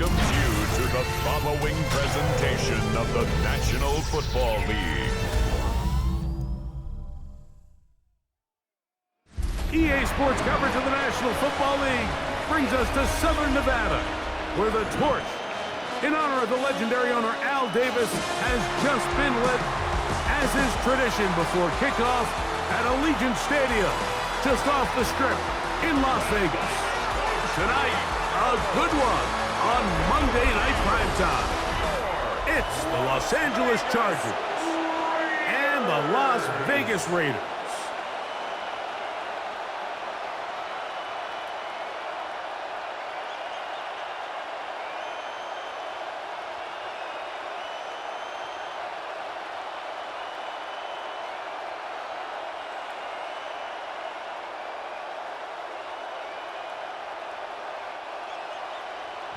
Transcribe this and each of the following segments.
welcomes you to the following presentation of the National Football League. EA Sports coverage of the National Football League brings us to Southern Nevada, where the torch, in honor of the legendary owner Al Davis, has just been lit, as is tradition before kickoff at Allegiant Stadium, just off the Strip in Las Vegas. Tonight, a good one on Monday Night Primetime. It's the Los Angeles Chargers and the Las Vegas Raiders.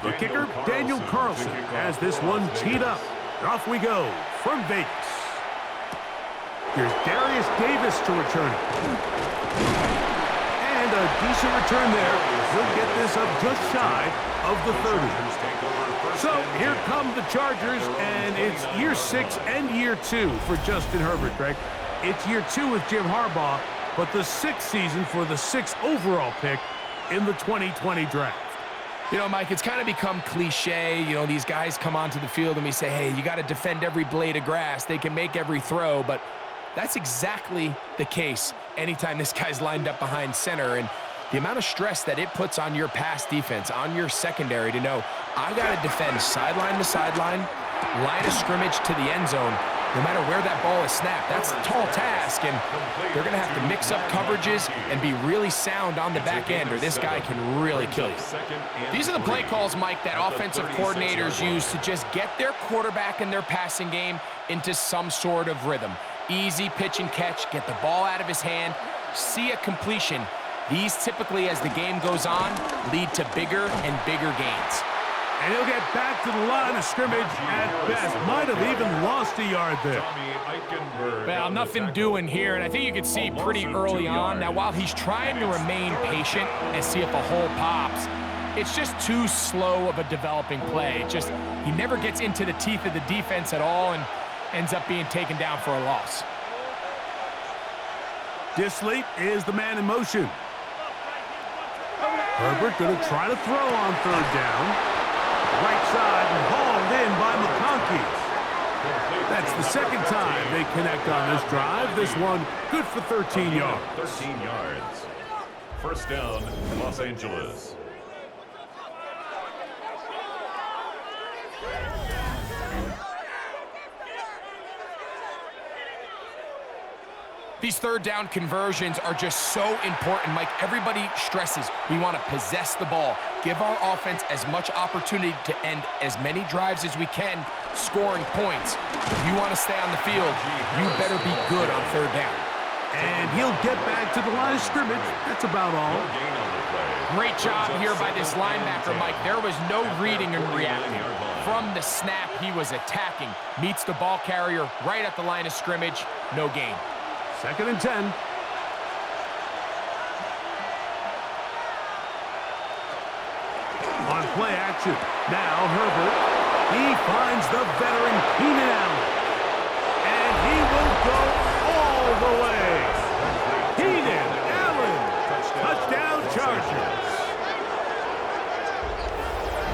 The kicker, Daniel Carlson, has this one teed up. Off we go from Vegas. Here's Darius Davis to return it. And a decent return there. He'll get this up just shy of the 30. So here come the Chargers, and it's year 6 and year 2 for Justin Herbert, Greg. It's year 2 with Jim Harbaugh, but the 6th season for the 6th overall pick in the 2020 draft. You know, Mike, it's kind of become cliche. You know, these guys come onto the field and we say, hey, you got to defend every blade of grass. They can make every throw, but that's exactly the case anytime this guy's lined up behind center. And the amount of stress that it puts on your pass defense, on your secondary to know, I got to defend sideline to sideline, line of scrimmage to the end zone, no matter where that ball is snapped. That's a tall task, and they're going to have to mix up coverages and be really sound on the back end, or this guy can really kill you. These are the play calls, Mike, that offensive coordinators use to just get their quarterback and their passing game into some sort of rhythm. Easy pitch and catch, get the ball out of his hand, see a completion. These typically, as the game goes on, lead to bigger and bigger gains. And he'll get back to the line of scrimmage at best. Might have even lost a yard there. Well, nothing doing here, and I think you can see pretty early on. Now, while he's trying to remain patient and see if a hole pops, it's just too slow of a developing play. He never gets into the teeth of the defense at all and ends up being taken down for a loss. Disley is the man in motion. Herbert going to try to throw on 3rd down. Right side and hauled in by McConkey. That's the 2nd time they connect on this drive. This one good for 13 yards. 13 yards. First down, Los Angeles. These 3rd down conversions are just so important, Mike. Everybody stresses we want to possess the ball, give our offense as much opportunity to end as many drives as we can, scoring points. If you want to stay on the field, you better be good on 3rd down. And he'll get back to the line of scrimmage. That's about all. Great job here by this linebacker, Mike. There was no reading and reacting. From the snap, he was attacking. Meets the ball carrier right at the line of scrimmage. No gain. 2nd and 10. On play action. Now Herbert. He finds the veteran Keenan Allen. And he will go all the way. Keenan Allen. Touchdown Chargers.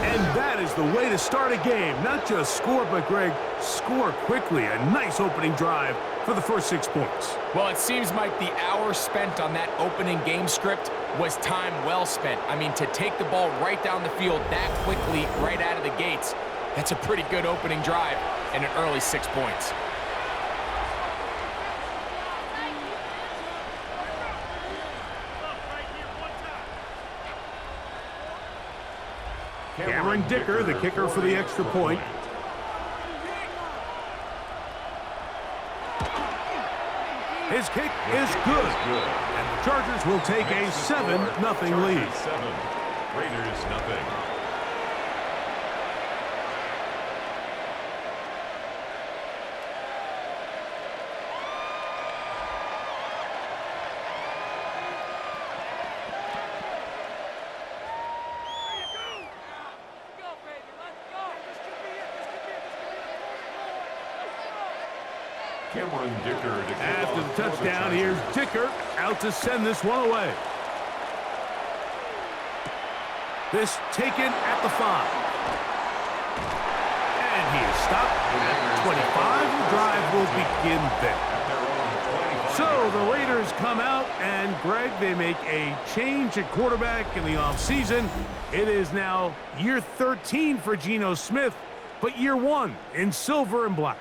And that is the way to start a game. Not just score, but, Greg, score quickly. A nice opening drive for the first 6 points. Well, it seems like the hour spent on that opening game script was time well spent. I mean, to take the ball right down the field that quickly, right out of the gates, that's a pretty good opening drive and an early 6 points. Cameron Dicker, the kicker for the extra point. His kick is good. And the Chargers will take a 7-0 lead. 7, Raiders nothing. After the touchdown, here's Dicker out to send this one away. This taken at the 5. And he is stopped at 25. The drive will begin there. So the Raiders come out, and Greg, they make a change at quarterback in the offseason. It is now year 13 for Geno Smith, but year 1 in silver and black.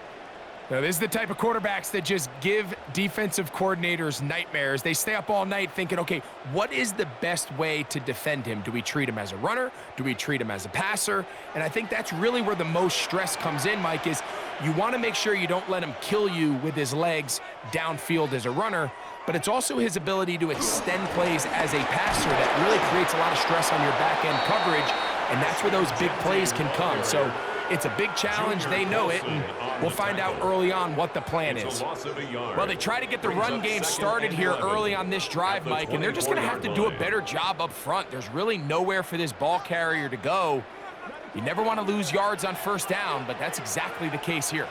Now, this is the type of quarterbacks that just give defensive coordinators nightmares. They stay up all night thinking, okay, what is the best way to defend him? Do we treat him as a runner? Do we treat him as a passer? And I think that's really where the most stress comes in, Mike, is you want to make sure you don't let him kill you with his legs downfield as a runner, but it's also his ability to extend plays as a passer that really creates a lot of stress on your back-end coverage, and that's where those big plays can come. So it's a big challenge. They know it, and we'll find out early on what the plan is. Well, they try to get the run game started here early on this drive, Mike, and they're just going to have to do a better job up front. There's really nowhere for this ball carrier to go. You never want to lose yards on first down, but that's exactly the case here.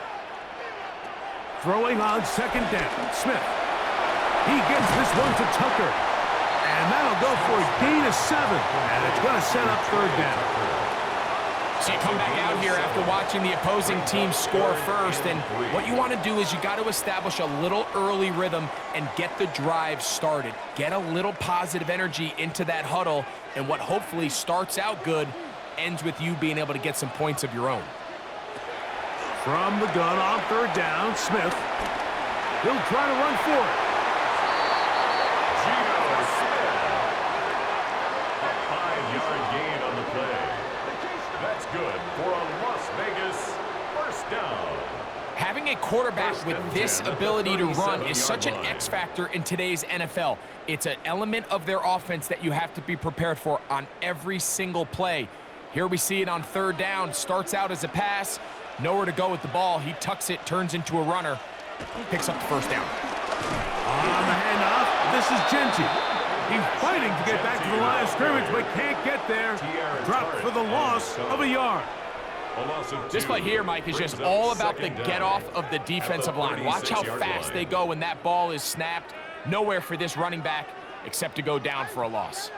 Throwing on second down, Smith. He gives this one to Tucker. And that'll go for a gain of 7, and it's going to set up third down. So you come back out here after watching the opposing team score first, and what you want to do is you got to establish a little early rhythm and get the drive started. Get a little positive energy into that huddle, and what hopefully starts out good ends with you being able to get some points of your own. From the gun on third down, Smith. He'll try to run for it. Geno Smith. A 5-yard gain on the play. That's good for a Las Vegas first down. Having a quarterback with this ability to run is such an X factor in today's NFL. It's an element of their offense that you have to be prepared for on every single play. Here we see it on third down. Starts out as a pass. Nowhere to go with the ball. He tucks it, turns into a runner. Picks up the first down. On the handoff, this is Genty. He's fighting to get back to the line of scrimmage, but can't get there. Dropped for the loss of a yard. This play here, Mike, is just all about the get-off of the defensive line. Watch how fast they go when that ball is snapped. Nowhere for this running back except to go down for a loss.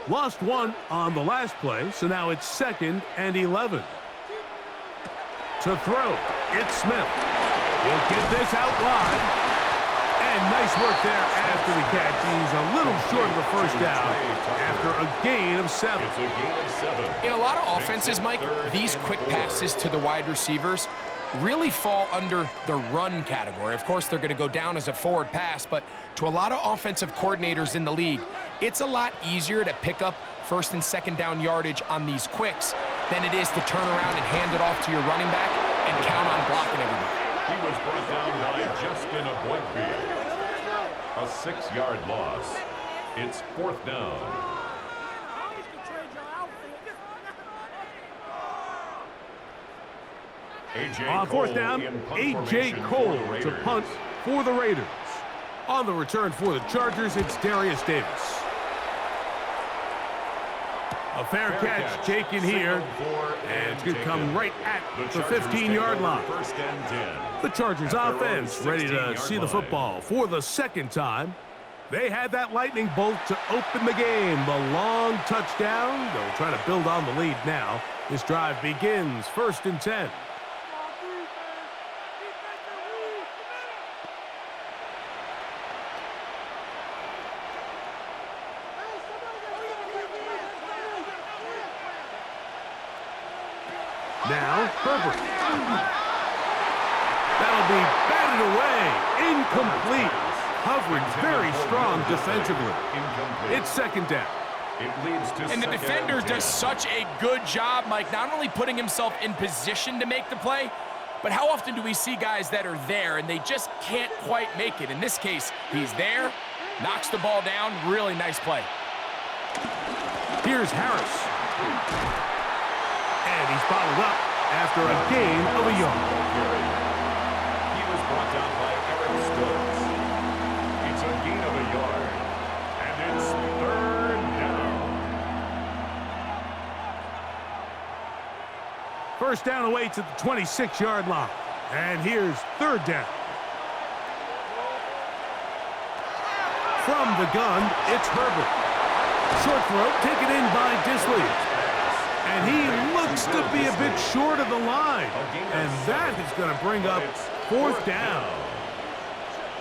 Lost 1 on the last play, so now it's 2nd and 11. To throw, it's Smith. He'll get this out wide. And nice work there after the catch. He's a little short of the first down after a gain of 7. In a lot of offenses, Mike, these quick passes to the wide receivers really fall under the run category. Of course, they're going to go down as a forward pass, but to a lot of offensive coordinators in the league, it's a lot easier to pick up first and second down yardage on these quicks than it is to turn around and hand it off to your running back and count on blocking everybody. He was brought down by Justin Boyd. A 6-yard loss. It's 4th down. On 4th down, A.J. Cole to punt for the Raiders. On the return for the Chargers, it's Darius Davis. A fair catch taken here, and it's going to come right at the 15-yard line. The Chargers offense ready to see the football for the second time. They had that lightning bolt to open the game. The long touchdown. They'll try to build on the lead now. This drive begins 1st and 10. Now, Herbert. That'll be batted away. Incomplete. Coverage very strong defensively. It's 2nd down. And the defender does such a good job, Mike, not only putting himself in position to make the play, but how often do we see guys that are there and they just can't quite make it? In this case, he's there, knocks the ball down. Really nice play. Here's Harris. And he's bottled up after a gain of a yard. He was brought down by Eric Stokes. It's a gain of a yard. And it's 3rd down. First down away to the 26-yard line. And here's 3rd down. From the gun, it's Herbert. Short throw taken in by Disley. And he looks to be a bit short of the line. And that is going to bring up fourth down.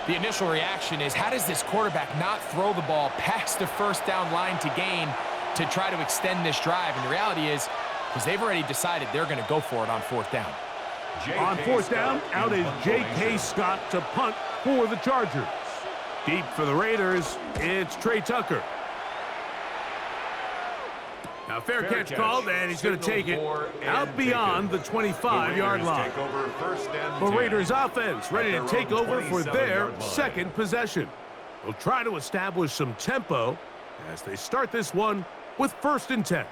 The initial reaction is, how does this quarterback not throw the ball past the first down line to gain to try to extend this drive? And the reality is, because they've already decided they're going to go for it on fourth down. On fourth down, out is J.K. Scott to punt for the Chargers. Deep for the Raiders, it's Trey Tucker. Now, fair catch called, and he's going to take it out beyond the 25-yard line. The Raiders offense ready to take over for their second possession. They'll try to establish some tempo as they start this one with 1st and 10.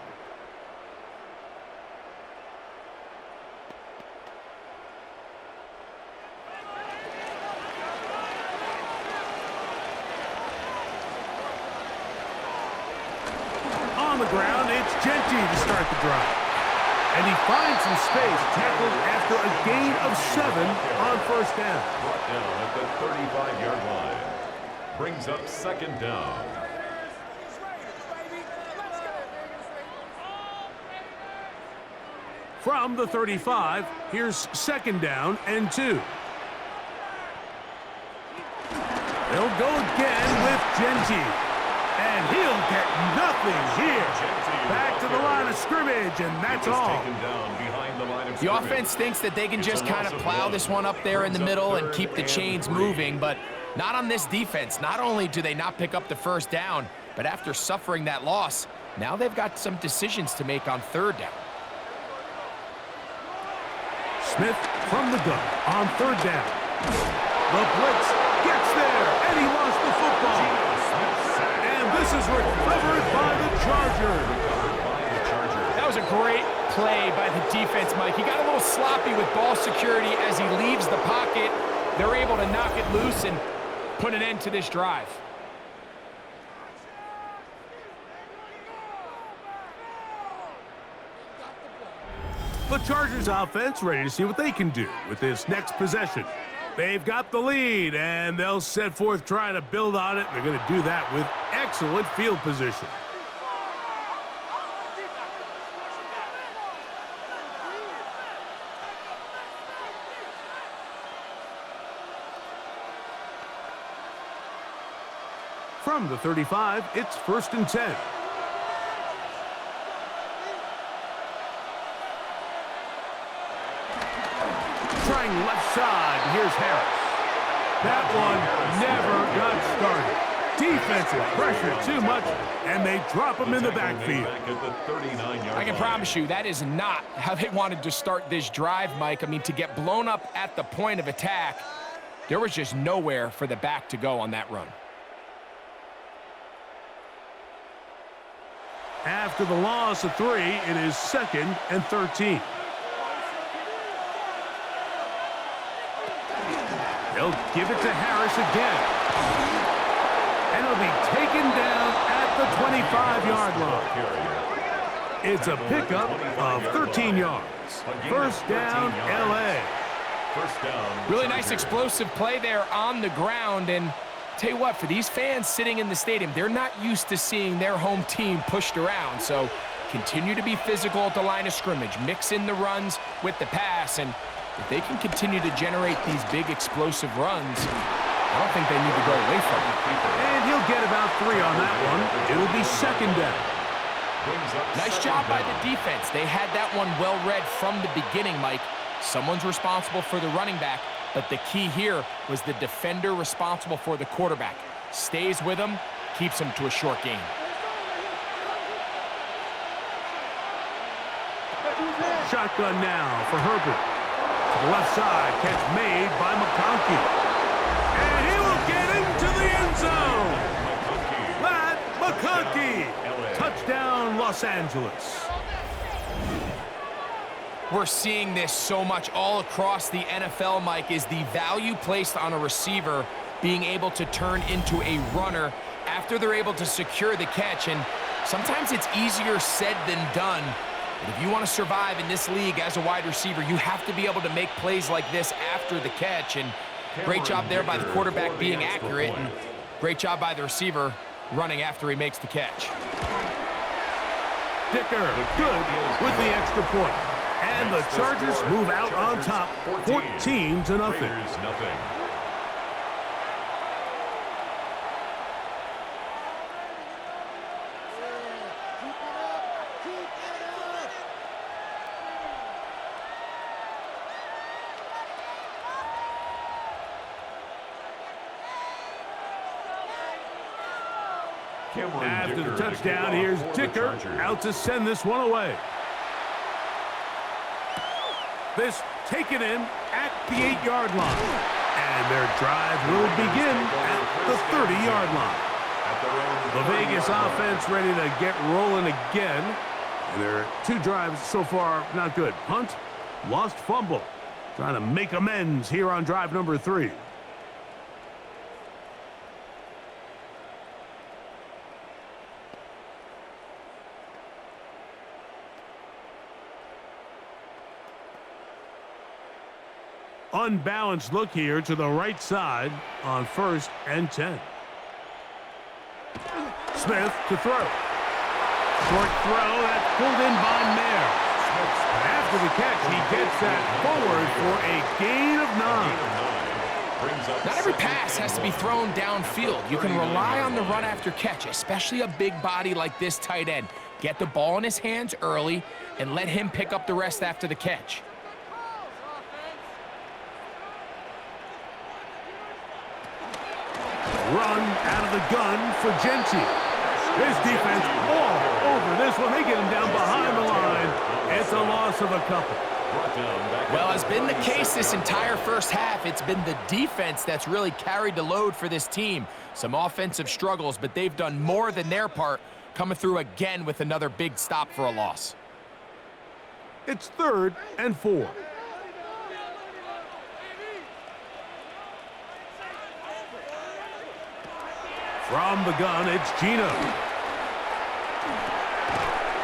On the ground, it's Genty to start the drive. And he finds some space, tackled after a gain of 7 on 1st down. Brought down at the 35-yard line. Brings up 2nd down. From the 35, here's 2nd down and 2. They'll go again with Genty. And he'll get nothing here. Back to the line of scrimmage, and that's all. The offense thinks that they can just kind of plow this one up there in the middle and keep the chains moving, but not on this defense. Not only do they not pick up the 1st down, but after suffering that loss, now they've got some decisions to make on 3rd down. Smith from the gun on 3rd down. The blitz gets there, and he lost the football. This is recovered by the Chargers. That was a great play by the defense, Mike. He got a little sloppy with ball security as he leaves the pocket. They're able to knock it loose and put an end to this drive. The Chargers offense ready to see what they can do with this next possession. They've got the lead, and they'll set forth trying to build on it. They're going to do that with excellent field position. From the 35, it's 1st and 10. Trying left side, here's Harris. That one never got started. Defensive pressure too much, and they drop him in the backfield. I can promise you that is not how they wanted to start this drive, Mike. I mean, to get blown up at the point of attack, there was just nowhere for the back to go on that run. After the loss of 3, it is 2nd and 13. They'll give it to Harris again. And it'll be taken down at the 25-yard line. It's a pickup of 13 yards. 1st down, L.A. Really nice explosive play there on the ground. And tell you what, for these fans sitting in the stadium, they're not used to seeing their home team pushed around. So continue to be physical at the line of scrimmage. Mix in the runs with the pass. And if they can continue to generate these big explosive runs, I don't think they need to go away from it. And he'll get about 3 on that one. It'll be 2nd down. Nice job by the defense. They had that one well read from the beginning, Mike. Someone's responsible for the running back, but the key here was the defender responsible for the quarterback. Stays with him, keeps him to a short gain. Shotgun now for Herbert. To the left side, catch made by McConkey. And he will get into the end zone. Matt McConkey. Touchdown, Los Angeles. We're seeing this so much all across the NFL, Mike, is the value placed on a receiver being able to turn into a runner after they're able to secure the catch. And sometimes it's easier said than done. But if you want to survive in this league as a wide receiver, you have to be able to make plays like this after the catch. And great job there by the quarterback being accurate. And Great job by the receiver running after he makes the catch. Dicker, good with the extra point. And the Chargers move out on top, 14-0. After the touchdown, here's Dicker out to send this one away. This taken in at the 8-yard line. And their drive will begin at the 30-yard line. The Vegas offense ready to get rolling again. And their 2 drives so far not good. Punt, lost fumble. Trying to make amends here on drive number 3. Unbalanced look here to the right side on 1st and 10. Smith to throw. Short throw, that's pulled in by Mayer. After the catch, he gets that forward for a gain of 9. Not every pass has to be thrown downfield. You can rely on the run after catch, especially a big body like this tight end. Get the ball in his hands early and let him pick up the rest after the catch. Run out of the gun for Genty. This defense all over this one. They get him down behind the line. It's a loss of a couple. Well, has been the case this entire first half. It's been the defense that's really carried the load for this team. Some offensive struggles, but they've done more than their part, coming through again with another big stop for a loss. It's 3rd and 4. From the gun, it's Gino.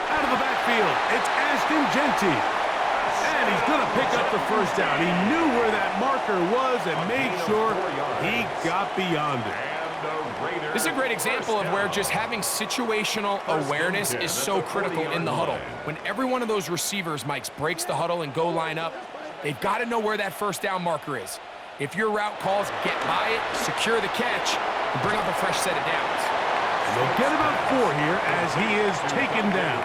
Out of the backfield, it's Ashton Genty. And he's going to pick up the first down. He knew where that marker was and made sure he got beyond it. This is a great example of where just having situational awareness is so critical in the huddle. When every one of those receivers, Mike, breaks the huddle and go line up, they've got to know where that first down marker is. If your route calls, get by it, secure the catch, and bring up a fresh set of downs. They'll get about 4 here as he is taken down.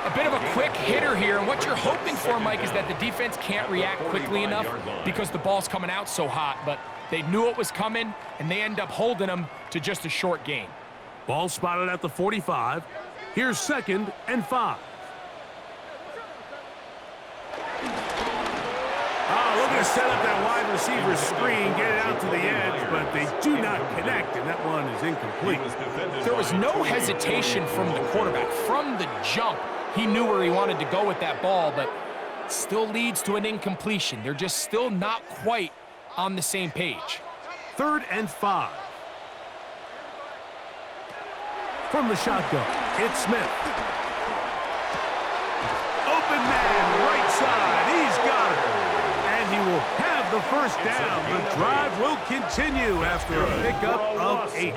A bit of a quick hitter here, and what you're hoping for, Mike, is that the defense can't react quickly enough because the ball's coming out so hot, but they knew it was coming, and they end up holding them to just a short gain. Ball spotted at the 45. Here's 2nd and 5. Looking to set up that wide receiver screen, get it out to the edge, but they do not connect, and that one is incomplete. There was no hesitation from the quarterback. From the jump, he knew where he wanted to go with that ball, but still leads to an incompletion. They're just still not quite on the same page. 3rd and 5. From the shotgun, it's Smith. Open man, right side, he's got it. He will have the first down. The drive will continue after a pickup of 8.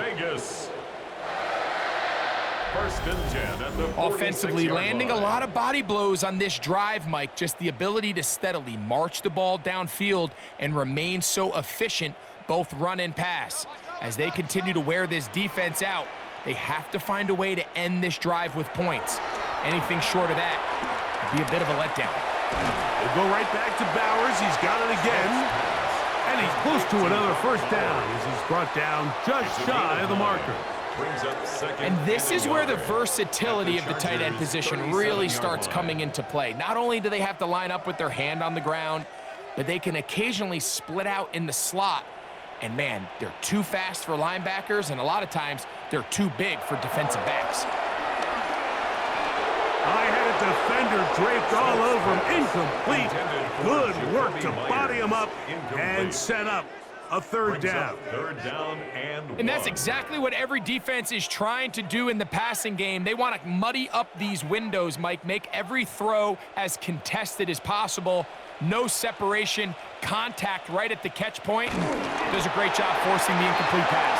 Offensively landing a lot of body blows on this drive, Mike. Just the ability to steadily march the ball downfield and remain so efficient, both run and pass. As they continue to wear this defense out, they have to find a way to end this drive with points. Anything short of that would be a bit of a letdown. We'll go right back to Bowers. He's got it again. And he's close to another first down as he's brought down just shy of the marker. And this is where the versatility of the tight end position really starts coming into play. Not only do they have to line up with their hand on the ground, but they can occasionally split out in the slot. And man, they're too fast for linebackers, and a lot of times they're too big for defensive backs. I had a defender draped all over him. Incomplete. Good work to body him up and set up a 3rd down. And that's exactly what every defense is trying to do in the passing game. They want to muddy up these windows, Mike, make every throw as contested as possible. No separation, contact right at the catch point and does a great job forcing the incomplete pass.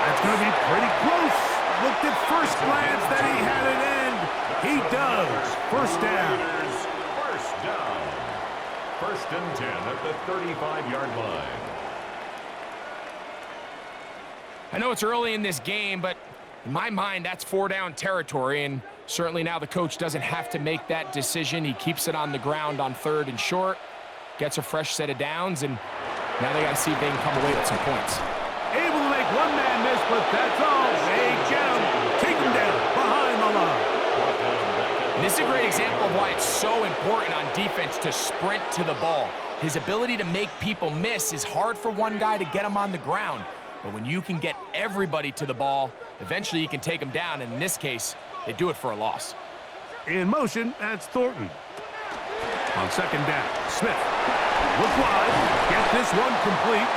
That's going to be pretty close. Looked at first glance that he had it end. He does. First down. First down. First and 10 at the 35-yard line. I know it's early in this game, but in my mind, that's 4-down territory, and certainly now the coach doesn't have to make that decision. He keeps it on the ground on 3rd and short, gets a fresh set of downs, and now they got to see if they can come away with some points. Able to make one man miss, but that's all. They get him. Take him down behind the line. And this is a great example of why it's so important on defense to sprint to the ball. His ability to make people miss is hard for one guy to get him on the ground. But when you can get everybody to the ball, eventually you can take them down, and in this case, they do it for a loss. In motion, that's Thornton. On second down, Smith. Look wide. Get this one complete.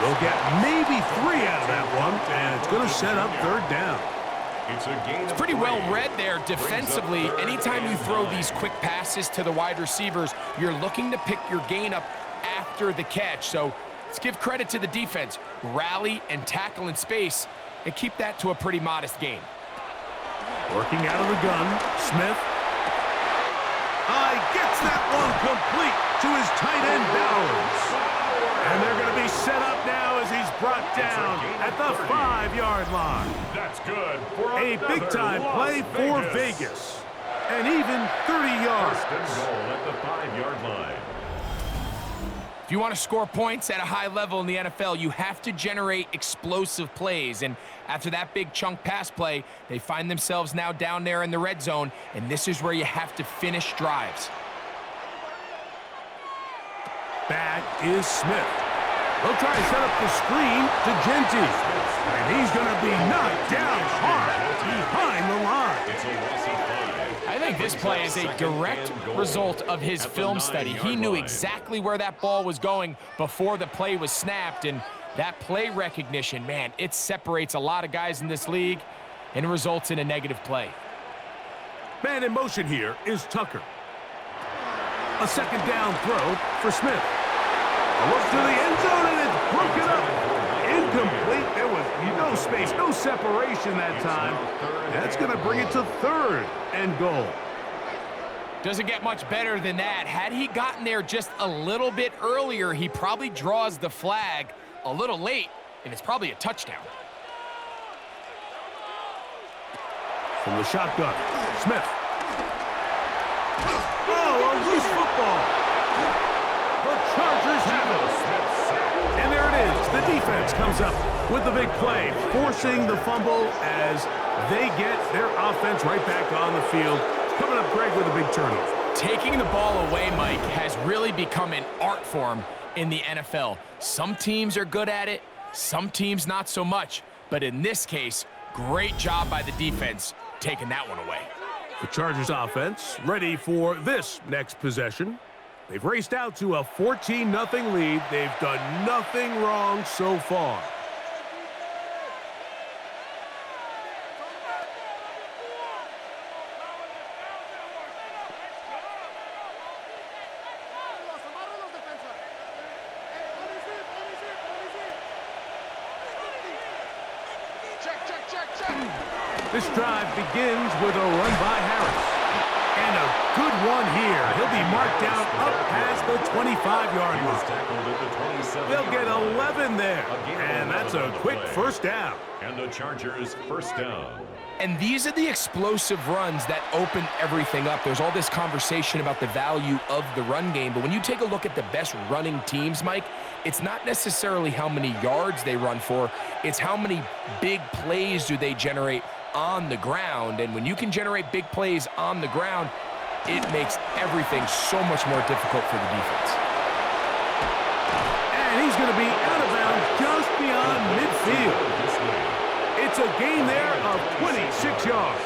They'll get maybe 3 out of that one, and it's going to set up 3rd down. It's pretty well read there defensively. Anytime you throw these quick passes to the wide receivers, you're looking to pick your gain up after the catch. So let's give credit to the defense. Rally and tackle in space and keep that to a pretty modest gain. Working out of the gun, Smith. Gets that one complete to his tight end Bowers. And they're going to be set up now as he's brought down at the 5-yard line. That's good for a big-time play for Vegas. And even 30 yards. First and goal at the 5-yard line. If you want to score points at a high level in the NFL, you have to generate explosive plays. And after that big chunk pass play, they find themselves now down there in the red zone, and this is where you have to finish drives. Back is Smith. He'll try to set up the screen to Genty. And he's going to be knocked down hard behind the line. I think this play is a direct result of his film study. He knew exactly where that ball was going before the play was snapped, and that play recognition, man, it separates a lot of guys in this league and it results in a negative play. Man in motion here is Tucker. A second down throw for Smith. A look to the end zone, and it's broken up. Incomplete. There was no space, no separation that time. That's going to bring it to 3rd and goal. Doesn't get much better than that. Had he gotten there just a little bit earlier, he probably draws the flag a little late, and it's probably a touchdown. From the shotgun, Smith. Oh, a loose football. The Chargers have it. And there it is. The defense comes up with the big play, forcing the fumble as they get their offense right back on the field. Coming up, Greg, with a big turnover. Taking the ball away, Mike, has really become an art form in the NFL. Some teams are good at it, some teams not so much. But in this case, great job by the defense taking that one away. The Chargers offense ready for this next possession. They've raced out to a 14-0 lead. They've done nothing wrong so far. This drive begins with a run by Harris. And a good one here. He'll be marked down up past the 25-yard line. They'll get 11 there. And that's a quick first down. And the Chargers first down. And these are the explosive runs that open everything up. There's all this conversation about the value of the run game, but when you take a look at the best running teams, Mike, it's not necessarily how many yards they run for, it's how many big plays do they generate on the ground. And when you can generate big plays on the ground, it makes everything so much more difficult for the defense. And he's going to be out of bounds just beyond midfield. It's a gain there of 26 yards.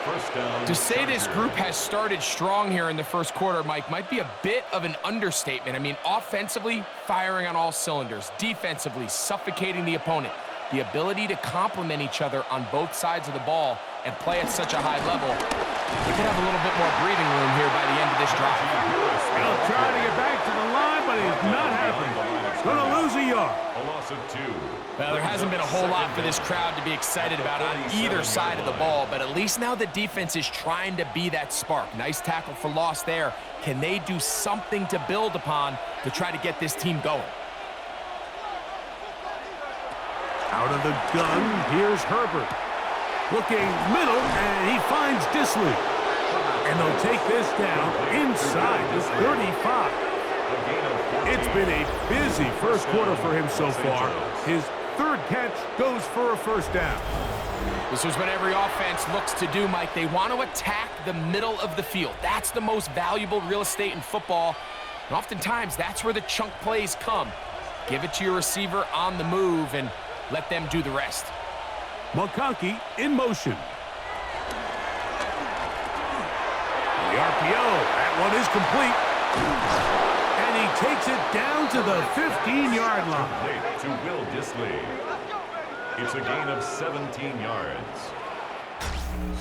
First down. To say this group has started strong here in the first quarter, Mike, might be a bit of an understatement. I mean, offensively, firing on all cylinders. Defensively, suffocating the opponent. The ability to complement each other on both sides of the ball and play at such a high level. They could have a little bit more breathing room here by the end of this drive. They'll try to get back to the line, but but he's not happy. Gonna lose a yard. A loss of 2. Well, there hasn't been a whole lot for this crowd to be excited about on either side of the ball, but at least now the defense is trying to be that spark. Nice tackle for loss there. Can they do something to build upon to try to get this team going? Out of the gun, here's Herbert. Looking middle, and he finds Disley. And they'll take this down inside the 35. It's been a busy first quarter for him so far. His third catch goes for a first down. This is what every offense looks to do, Mike. They want to attack the middle of the field. That's the most valuable real estate in football. And oftentimes, that's where the chunk plays come. Give it to your receiver on the move and let them do the rest. McConkey in motion. The RPO, that one is complete. And he takes it down to the 15-yard line. Complete to Will Disley. It's a gain of 17 yards.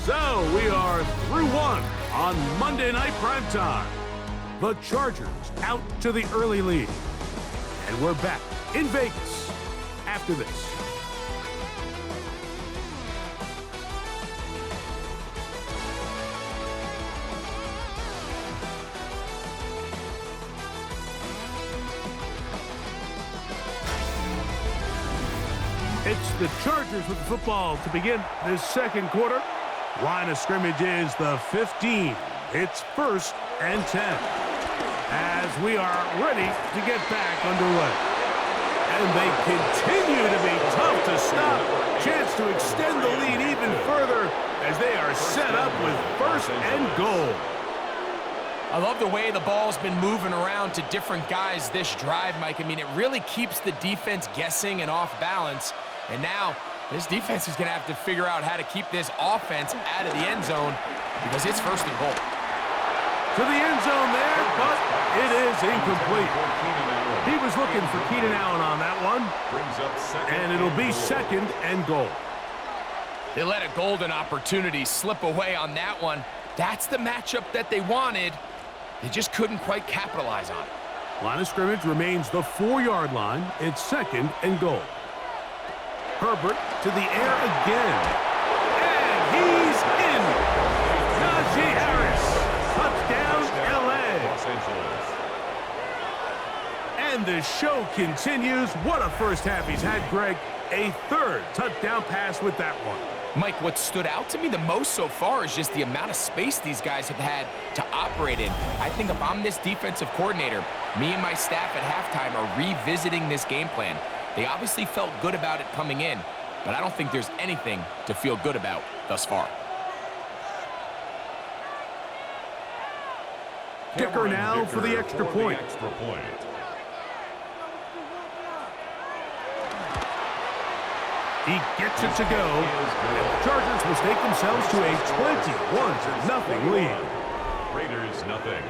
So we are through one on Monday Night Primetime. The Chargers out to the early lead. And we're back in Vegas after this. It's the Chargers with the football to begin this second quarter. Line of scrimmage is the 15. It's 1st and 10. As we are ready to get back underway. And they continue to be tough to stop. Chance to extend the lead even further as they are set up with 1st and goal. I love the way the ball's been moving around to different guys this drive, Mike. I mean, it really keeps the defense guessing and off balance. And now, this defense is going to have to figure out how to keep this offense out of the end zone because it's 1st and goal. To the end zone there, but it is incomplete. He was looking for Keenan Allen on that one. And it'll be 2nd and goal. They let a golden opportunity slip away on that one. That's the matchup that they wanted. They just couldn't quite capitalize on it. Line of scrimmage remains the 4-yard line. It's 2nd and goal. Herbert to the air again. And he's in. Najee Harris. Touchdown, L.A. Los Angeles. And the show continues. What a first half he's had, Greg. A 3rd touchdown pass with that one. Mike, what stood out to me the most so far is just the amount of space these guys have had to operate in. I think if I'm this defensive coordinator, me and my staff at halftime are revisiting this game plan. They obviously felt good about it coming in, but I don't think there's anything to feel good about thus far. Kicker now for the extra point. He gets it to go, and the Chargers mistake themselves to a 21-0 lead. Raiders nothing.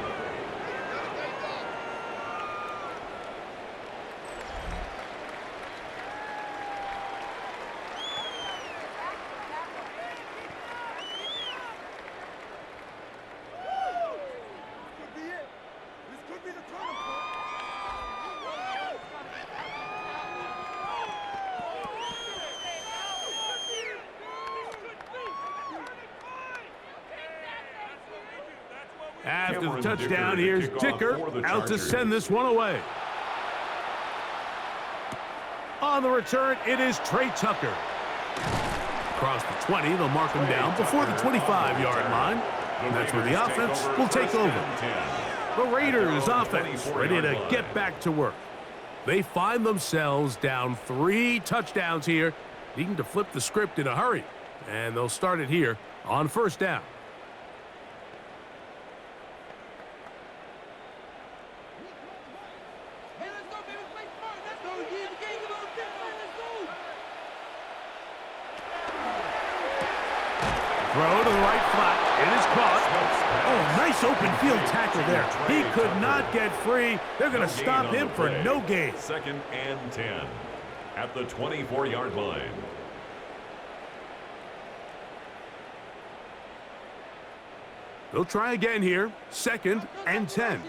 After the touchdown, here's Dicker out to send this one away. On the return, it is Trey Tucker. Across the 20, they'll mark him down before the 25-yard line. And that's where the offense will take over. The Raiders offense ready to get back to work. They find themselves down 3 touchdowns here, needing to flip the script in a hurry. And they'll start it here on 1st down. Throw to the right flat. It is caught. Oh, nice open field tackle there. He could not get free. They're going to stop him for no gain. 2nd and 10 at the 24-yard line. They'll try again here. 2nd and 10.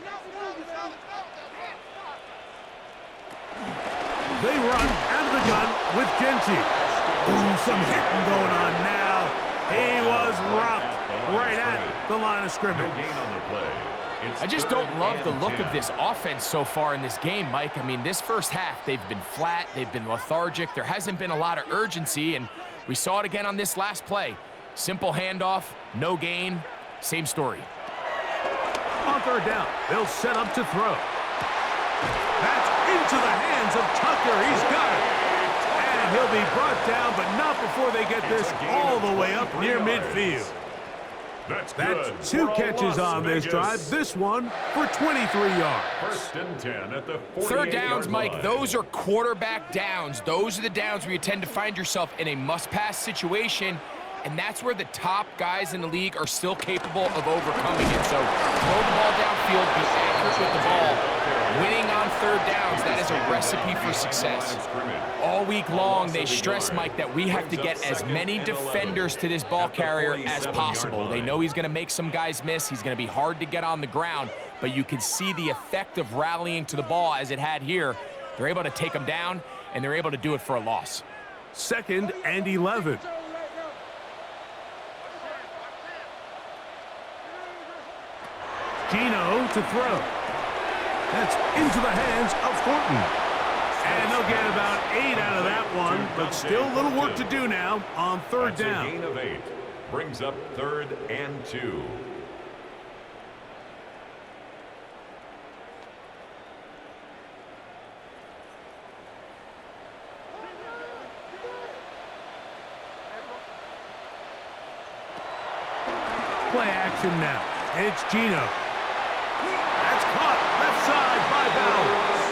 They run out of the gun with Genty. Ooh, some hitting going on now. He was rocked right at the line of scrimmage. I just don't love the look of this offense so far in this game, Mike. I mean, this first half, they've been flat, they've been lethargic, there hasn't been a lot of urgency, and we saw it again on this last play. Simple handoff, no gain, same story. On third down, they'll set up to throw. That's into the hands of Tucker. He's got it. And he'll be brought down, but not before they get this all the way up near midfield. That's two catches on this drive. This one for 23 yards. First and 10 at the 48-yard line. Third downs, Mike, those are quarterback downs. Those are the downs where you tend to find yourself in a must-pass situation, and that's where the top guys in the league are still capable of overcoming it. So throw the ball downfield, be accurate with the ball. Winning on third downs, that is a recipe for success. All week long, they stress, Mike, that we have to get as many defenders to this ball carrier as possible. They know he's going to make some guys miss. He's going to be hard to get on the ground, but you can see the effect of rallying to the ball as it had here. They're able to take him down, and they're able to do it for a loss. 2nd and 11. Gino to throw. That's into the hands of Thornton. And they'll get about 8 out of that one, but still a little work to do now on third down. A gain of 8 brings up 3rd and 2. Play action now. It's Gino. That's caught left side by Bowers.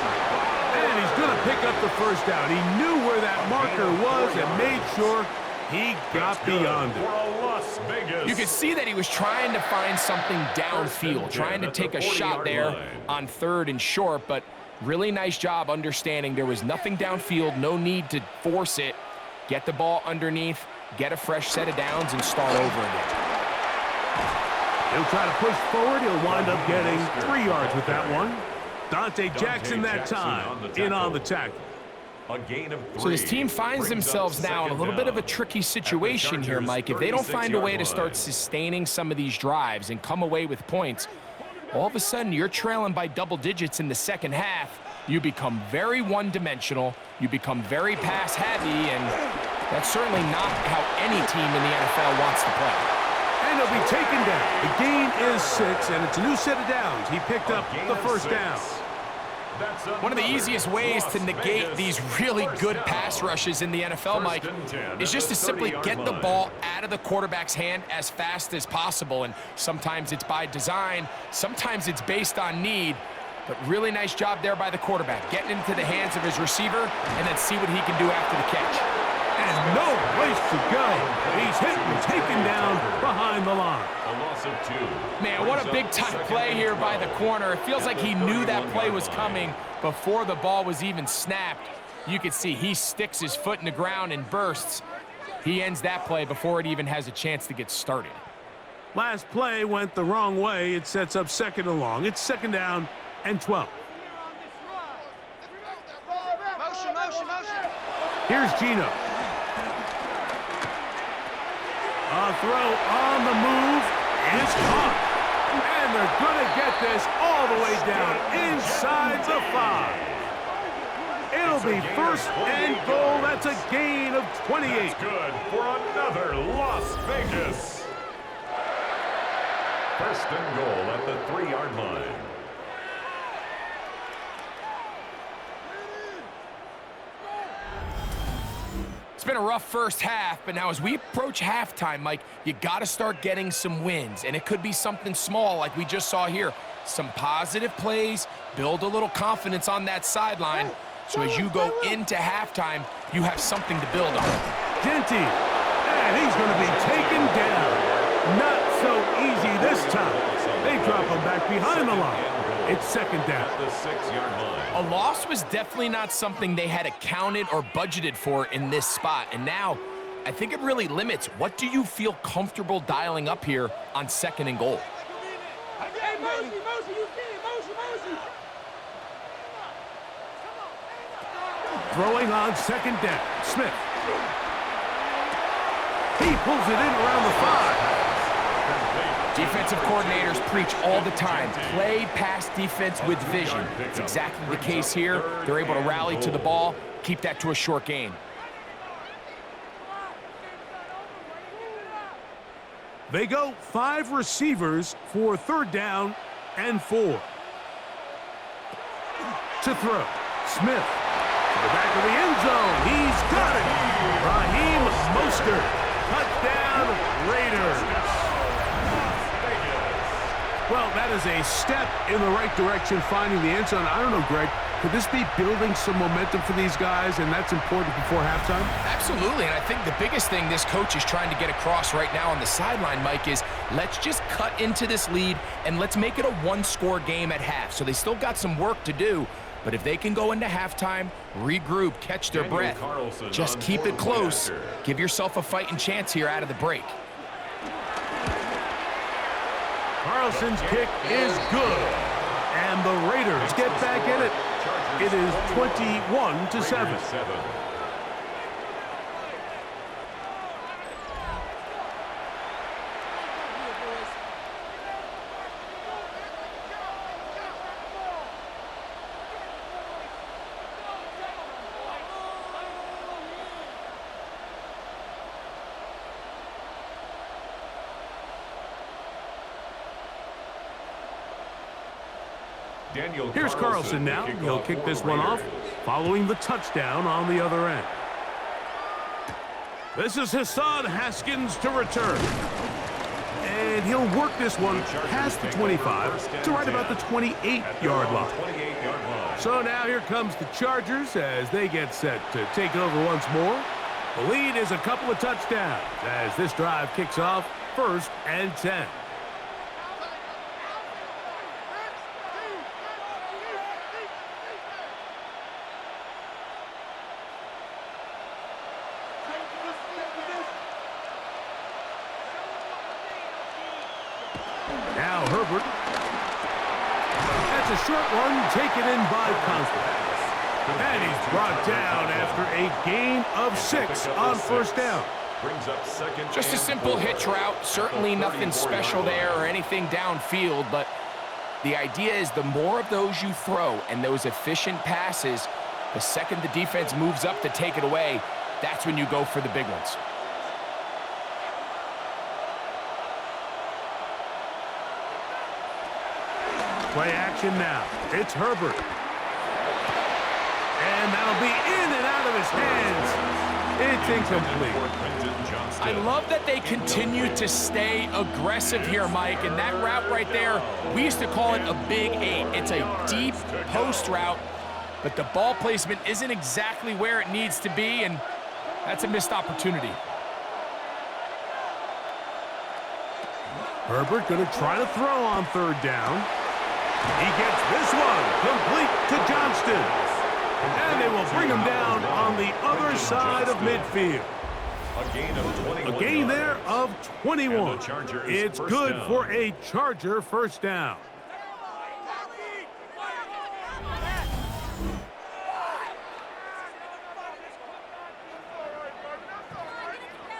And he's going to pick up the first down. He knew where that marker was and made sure he got beyond it. You could see that he was trying to find something downfield, trying to take a shot there on 3rd and short, but really nice job understanding there was nothing downfield, no need to force it. Get the ball underneath, get a fresh set of downs, and start over again. He'll try to push forward. He'll wind up getting 3 yards with that one. Dante Jackson that time in on the tackle. A gain of 3. So this team finds themselves now in a little bit of a tricky situation here, Mike. If they don't find a way to start sustaining some of these drives and come away with points, all of a sudden you're trailing by double digits in the second half. You become very one-dimensional. You become very pass-heavy, and that's certainly not how any team in the NFL wants to play. And he'll be taken down. The gain is 6, and it's a new set of downs. He picked up the first down. One of the easiest ways to negate these really good pass rushes in the NFL, Mike, is just to simply get the ball out of the quarterback's hand as fast as possible. And sometimes it's by design, sometimes it's based on need. But really nice job there by the quarterback, getting into the hands of his receiver and then see what he can do after the catch. And no place to go. He's hit and taken down behind the line. A loss of 2. Man, what a big-time play here by the corner. It feels like he knew that play was coming before the ball was even snapped. You can see he sticks his foot in the ground and bursts. He ends that play before it even has a chance to get started. Last play went the wrong way. It sets up 2nd and long. It's 2nd down and 12. Here's Gino. A throw on the move is caught. And they're going to get this all the way down inside the 5. It'll be 1st and goal. That's a gain of 28. That's good for another Las Vegas. 1st and goal at the 3-yard line. It's been a rough first half, but now as we approach halftime, Mike, you got to start getting some wins, and it could be something small like we just saw here. Some positive plays, build a little confidence on that sideline, so as you go into halftime, you have something to build on. Genty, and he's going to be taken down. Not so easy this time. They drop him back behind the line. It's 2nd down. At the 6-yard line. A loss was definitely not something they had accounted or budgeted for in this spot. And now, I think it really limits what do you feel comfortable dialing up here on 2nd and goal. Throwing on second down. Smith. He pulls it in around the 5. Defensive coordinators preach all the time, play pass defense with vision. It's exactly the case here. They're able to rally to the ball, keep that to a short gain. They go 5 receivers for third down and 4. To throw. Smith. To the back of the end zone. He's got it. Raheem Mostert. Touchdown, Raiders. Well, that is a step in the right direction, finding the end zone. I don't know, Greg, could this be building some momentum for these guys, and that's important before halftime? Absolutely, and I think the biggest thing this coach is trying to get across right now on the sideline, Mike, is let's just cut into this lead, and let's make it a one-score game at half. So they still got some work to do, but if they can go into halftime, regroup, catch their breath, just keep it close, give yourself a fighting chance here out of the break. Carlson's kick is good, and the Raiders get back in it. It is 21-7. Here's Carlson now. He'll kick this one off, following the touchdown on the other end. This is Hassan Haskins to return. And he'll work this one past the 25 to right about the 28-yard line. So now here comes the Chargers as they get set to take over once more. The lead is a couple of touchdowns as this drive kicks off 1st and 10. Now Herbert. That's a short one taken in by Conklin. And he's brought down after a gain of 6 on 1st down. Just a simple hitch route. Certainly nothing special there or anything downfield, but the idea is the more of those you throw and those efficient passes, the second the defense moves up to take it away, that's when you go for the big ones. Play action now. It's Herbert. And that'll be in and out of his hands. It's incomplete. I love that they continue to stay aggressive here, Mike. And that route right there, we used to call it a big 8. It's a deep post route, but the ball placement isn't exactly where it needs to be, and that's a missed opportunity. Herbert going to try to throw on 3rd down. He gets this one complete to Johnston. And they will bring him down on the other side of midfield. A gain there of 21. It's good for a Charger 1st down.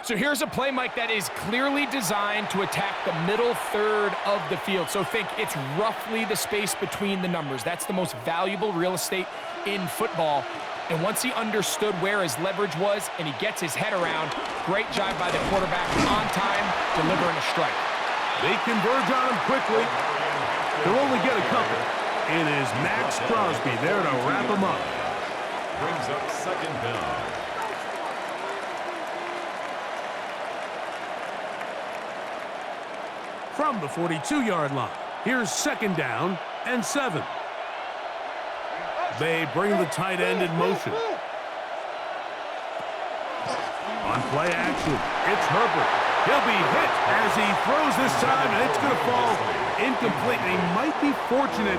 So here's a play, Mike, that is clearly designed to attack the middle third of the field. So think it's roughly the space between the numbers. That's the most valuable real estate in football. And once he understood where his leverage was and he gets his head around, great job by the quarterback on time, delivering a strike. They converge on him quickly. They'll only get a couple. It is Max Crosby there to wrap him up. Brings up 2nd down. From the 42-yard line, here's 2nd down and 7. They bring the tight end in motion. On play action, it's Herbert. He'll be hit as he throws this time, and it's going to fall incomplete. He might be fortunate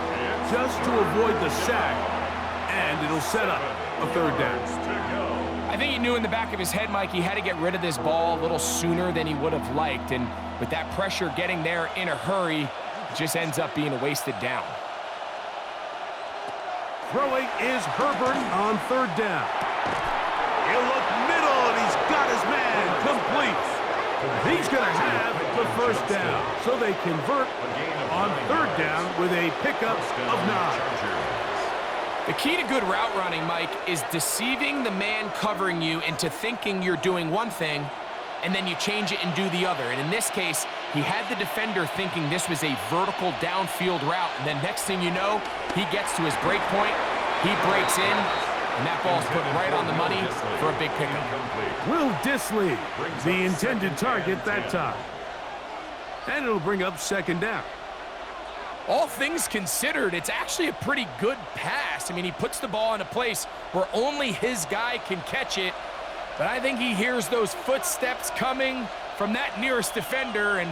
just to avoid the sack, and it'll set up a 3rd down. I think he knew in the back of his head, Mike, he had to get rid of this ball a little sooner than he would have liked, and with that pressure getting there in a hurry, it just ends up being a wasted down. Throwing is Herbert on third down. He'll look middle, and he's got his man complete. He's going to have the first down. So they convert on third down with a pickup of 9. The key to good route running, Mike, is deceiving the man covering you into thinking you're doing one thing, and then you change it and do the other. And in this case, he had the defender thinking this was a vertical downfield route, and then next thing you know, he gets to his break point, he breaks in, and that ball's put right on the money for a big pickup. Will Dissly, the intended target that time. And it'll bring up second down. All things considered, it's actually a pretty good pass. I mean, he puts the ball in a place where only his guy can catch it, but I think he hears those footsteps coming from that nearest defender, and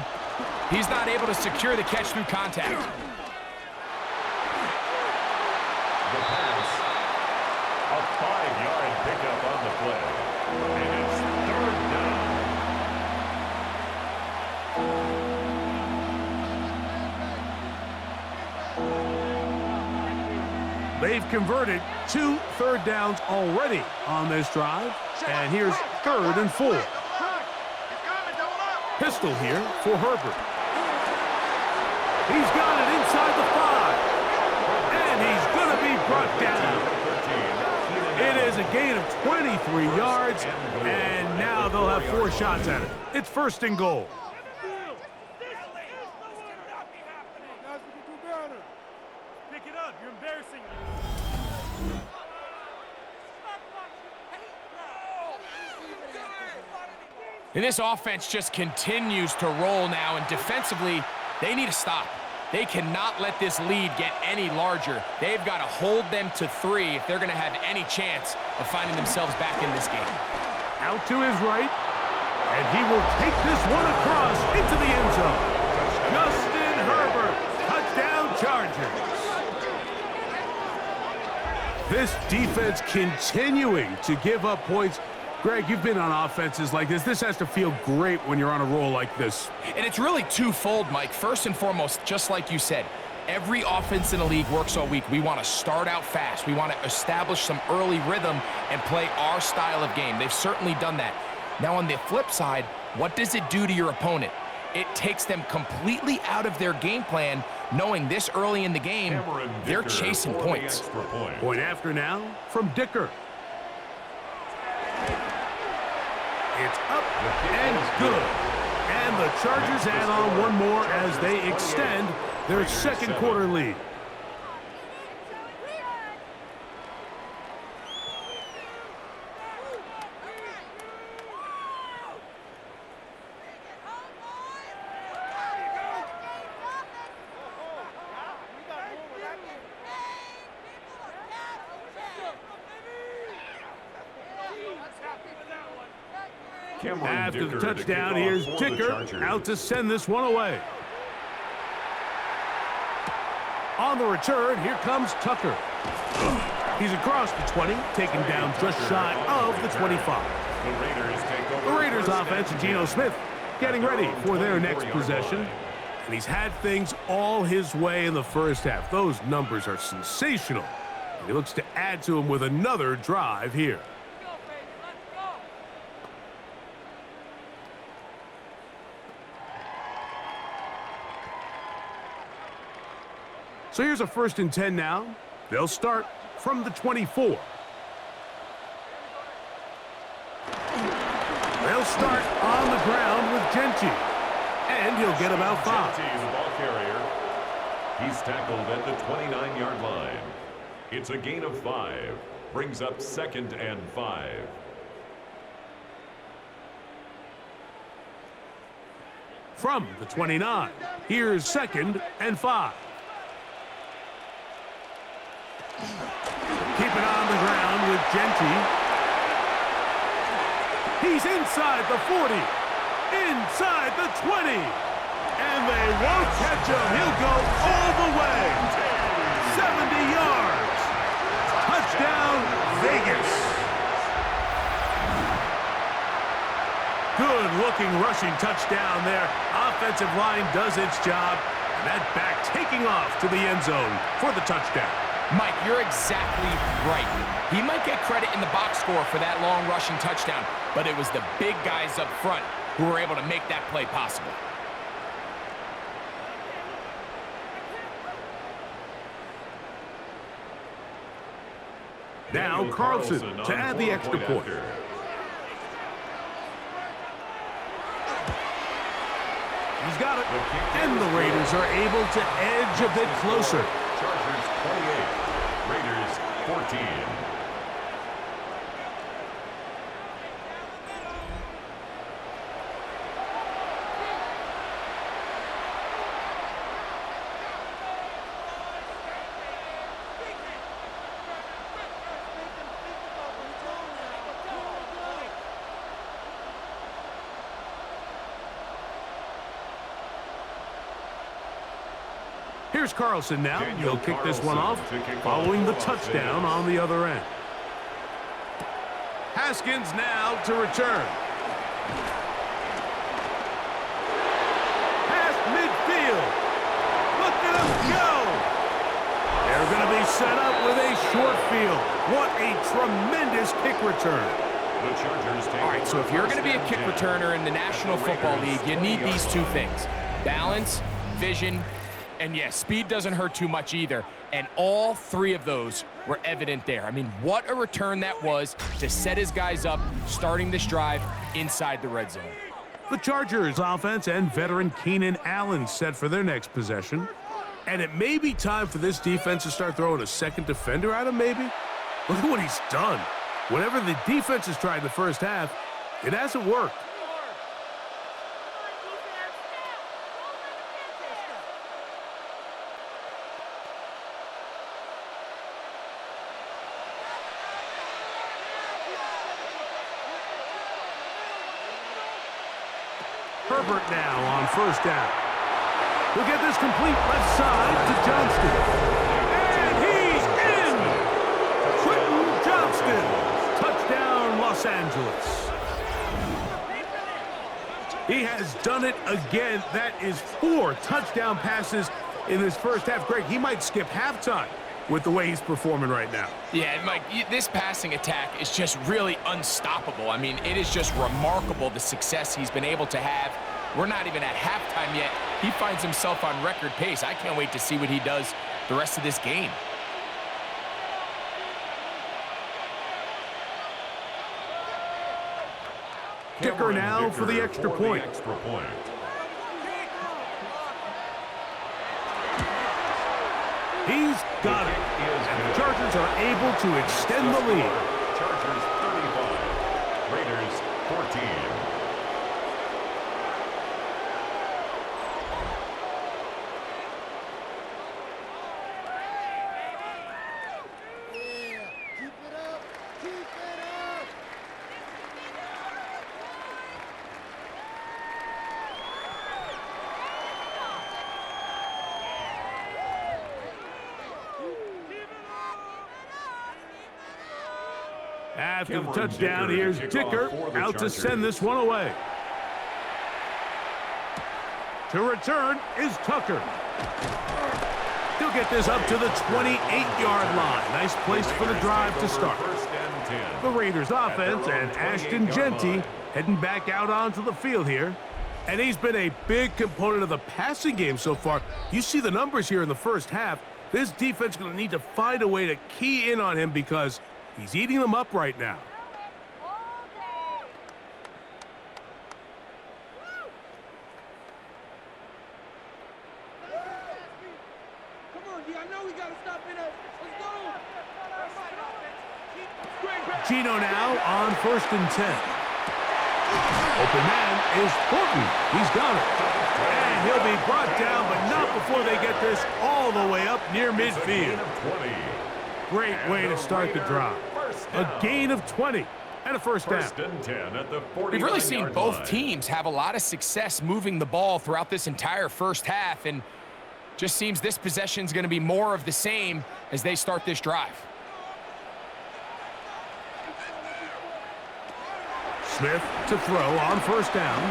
he's not able to secure the catch through contact. The pass, a 5-yard pickup on the play, and it's third down. They've converted 2 third downs already on this drive, and here's 3rd and 4. Pistol here for Herbert. He's got it inside the 5, and he's going to be brought down. It is a gain of 23 yards, and now they'll have 4 shots at it. It's 1st and goal. Pick it up. You're embarrassing me. And this offense just continues to roll now, and defensively, they need to stop. They cannot let this lead get any larger. They've got to hold them to 3 if they're going to have any chance of finding themselves back in this game. Out to his right, and he will take this one across into the end zone. Justin Herbert, touchdown Chargers. This defense continuing to give up points. Greg, you've been on offenses like this. This has to feel great when you're on a roll like this. And it's really twofold, Mike. First and foremost, just like you said, every offense in the league works all week. We want to start out fast. We want to establish some early rhythm and play our style of game. They've certainly done that. Now, on the flip side, what does it do to your opponent? It takes them completely out of their game plan, knowing this early in the game, they're chasing points. Point after now from Dicker. It's up and good. And the Chargers add on one more as they extend their 2nd quarter lead. After the touchdown, here's Dicker out to send this one away. On the return, here comes Tucker. He's across the 20, taken down just shy of the 25. The Raiders offense and Geno Smith getting ready for their next possession. And he's had things all his way in the first half. Those numbers are sensational. And he looks to add to them with another drive here. So here's a 1st and 10 now. They'll start from the 24. They'll start on the ground with Genty. And he'll get about 5. Genty, the ball carrier. He's tackled at the 29-yard line. It's a gain of 5. Brings up 2nd and 5. From the 29, here's 2nd and 5. Keep it on the ground with Genty. He's inside the 40, inside the 20, and they won't catch him. He'll go all the way. 70 yards. Touchdown, Vegas. Good-looking rushing touchdown there. Offensive line does its job, and that back taking off to the end zone for the touchdown. Mike, you're exactly right. He might get credit in the box score for that long rushing touchdown, but it was the big guys up front who were able to make that play possible. Now Carlson to add the extra point. He's got it. And the Raiders are able to edge a bit closer. Chargers 28, Raiders 14. Here's Carlson now. He'll kick this one off, following the touchdown on the other end. Haskins now to return. Past midfield. Look at him go. They're going to be set up with a short field. What a tremendous kick return. All right, so if you're going to be a kick returner in the National Football League, you need these two things: balance, vision, and yes, speed doesn't hurt too much either. And all three of those were evident there. I mean, what a return that was to set his guys up, starting this drive inside the red zone. The Chargers offense and veteran Keenan Allen set for their next possession. And it may be time for this defense to start throwing a second defender at him, maybe. Look at what he's done. Whatever the defense has tried in the first half, it hasn't worked. Herbert now on first down. He'll get this complete left side to Johnston. And he's in! Quentin Johnston. Touchdown, Los Angeles. He has done it again. That is 4 touchdown passes in this first half. Greg, he might skip halftime with the way he's performing right now. Yeah, Mike, this passing attack is just really unstoppable. I mean, it is just remarkable the success he's been able to have. We're not even at halftime yet. He finds himself on record pace. I can't wait to see what he does the rest of this game. Kicker now for the extra point. He's got it. And the Chargers are able to extend the lead. Chargers 35, Raiders 14. After the touchdown, here's Dicker out to send this one away. To return is Tucker. He'll get this up to the 28-yard line. Nice place for the drive to start. The Raiders offense and Ashton Genty heading back out onto the field here. And he's been a big component of the passing game so far. You see the numbers here in the first half. This defense is going to need to find a way to key in on him because he's eating them up right now. Come on, D, I know we gotta stop it. Let's go. Gino now on 1st and 10. Open man is Horton. He's got it. And he'll be brought down, but not before they get this all the way up near midfield. Great way to start the drive. A gain of 20 and a first down. We've really seen both teams have a lot of success moving the ball throughout this entire first half, and just seems this possession is going to be more of the same as they start this drive. Smith to throw on 1st down.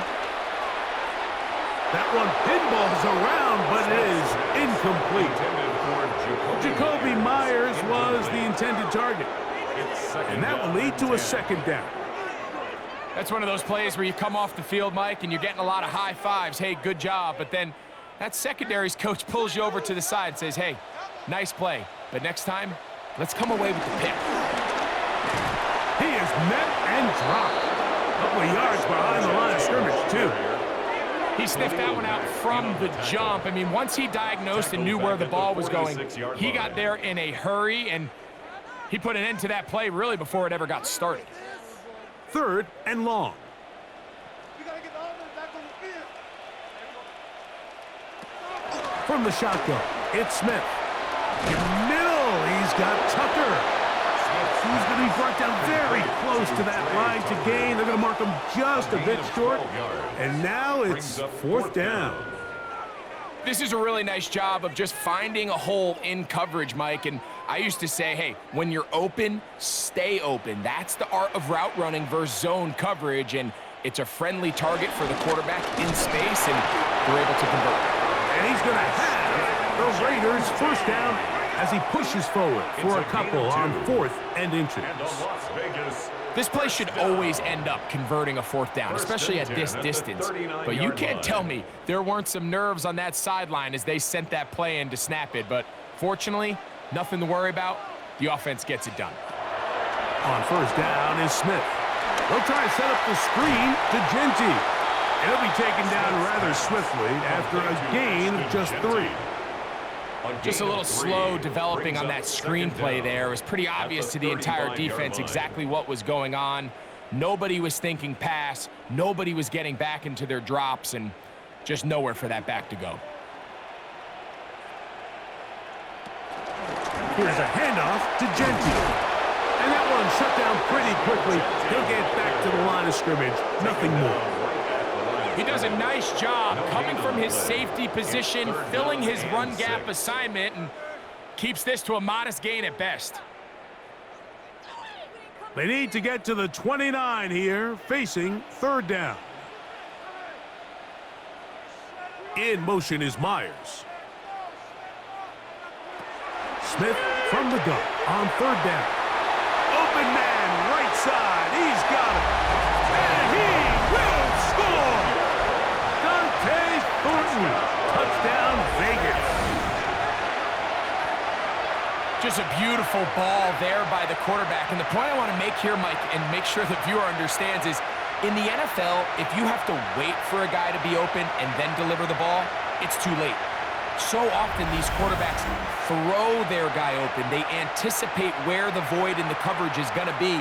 That one pinballs around, but it is incomplete. Jacoby Myers was the intended target. And that will lead to a second down. That's one of those plays where you come off the field, Mike, and you're getting a lot of high fives. Hey, good job. But then that secondary's coach pulls you over to the side and says, hey, nice play. But next time, let's come away with the pick. He is met and dropped. A couple of yards behind the line of scrimmage, too. He sniffed that one out from the jump. I mean, once he diagnosed and knew where the ball was going, he got there in a hurry, and he put an end to that play really before it ever got started. 3rd and long. From the shotgun, it's Smith. In the middle, he's got Tucker. He's going to be brought down very close to that line to gain. They're going to mark him just a bit short. And now it's 4th down. This is a really nice job of just finding a hole in coverage, Mike. And I used to say, hey, when you're open, stay open. That's the art of route running versus zone coverage. And it's a friendly target for the quarterback in space, and they're able to convert. And he's going to have the Raiders' 1st down as he pushes forward for a couple on 4th and inches. This play should always end up converting a 4th down, especially at this distance. But you can't tell me there weren't some nerves on that sideline as they sent that play in to snap it. But fortunately, nothing to worry about. The offense gets it done. On 1st down is Smith. They'll try to set up the screen to Genty. And he'll be taken down rather swiftly after a gain of just 3. Just a little slow developing on that screenplay there. It was pretty obvious to the entire defense exactly what was going on. Nobody was thinking pass. Nobody was getting back into their drops, and just nowhere for that back to go. Here's a handoff to Genty. And that one shut down pretty quickly. He'll get back to the line of scrimmage. Nothing more. He does a nice job coming from his safety position, filling his run gap assignment, and keeps this to a modest gain at best. They need to get to the 29 here, facing 3rd down. In motion is Myers. Smith from the gun on 3rd down. Open man, right side. He's got it. And he will score. Touchdown, Vegas. Just a beautiful ball there by the quarterback. And the point I want to make here, Mike, and make sure the viewer understands is, in the NFL, if you have to wait for a guy to be open and then deliver the ball, it's too late. So often these quarterbacks throw their guy open. They anticipate where the void in the coverage is going to be.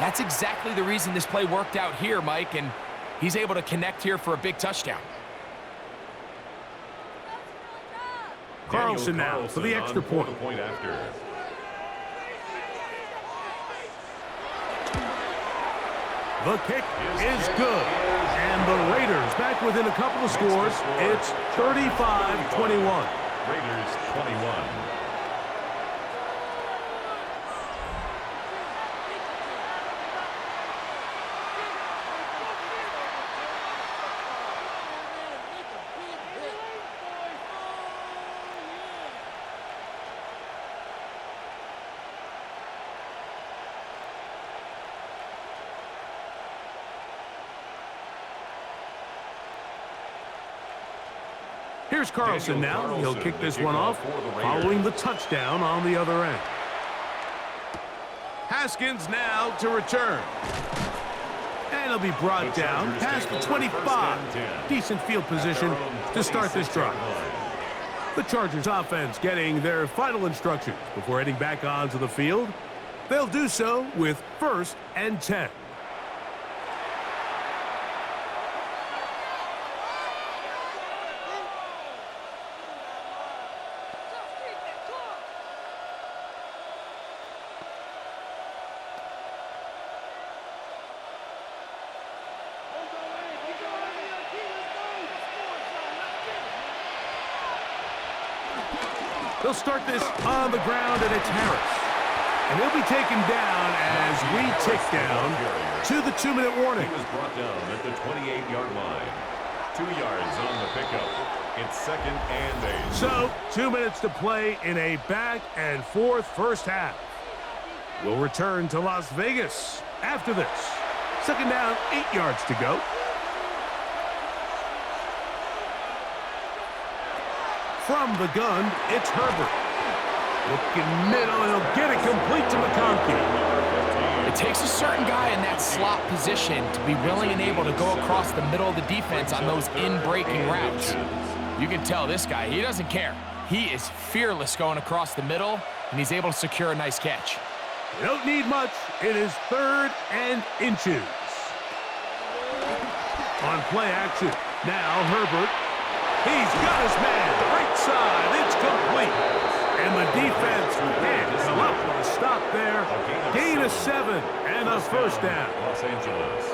That's exactly the reason this play worked out here, Mike, and he's able to connect here for a big touchdown. Carlson now for the extra point. The kick is good. And the Raiders back within a couple of scores. It's 35-21. Raiders 21. Here's Carlson now. He'll kick this one off following the touchdown on the other end. Haskins now to return. And he'll be brought down past the 25. Decent field position to start this drive. The Chargers offense getting their final instructions before heading back onto the field. They'll do so with 1st and 10. They'll start this on the ground, and it's Harris. And he'll be taken down as we tick down to the 2-minute warning. He was brought down at the 28-yard line. 2 yards on the pickup. It's 2nd and 8. So, 2 minutes to play in a back-and-forth first half. We'll return to Las Vegas after this. 2nd down, 8 yards to go. From the gun, it's Herbert. Looking middle, and he'll get it complete to McConkey. It takes a certain guy in that slot position to be willing and able to go across the middle of the defense on those in-breaking routes. You can tell this guy, he doesn't care. He is fearless going across the middle, and he's able to secure a nice catch. You don't need much. It is 3rd and inches. On play action. Now Herbert. He's got his man. Right side. It's complete. And the defense can't come up with a stop there. Gain of 7 and a first down. Los Angeles.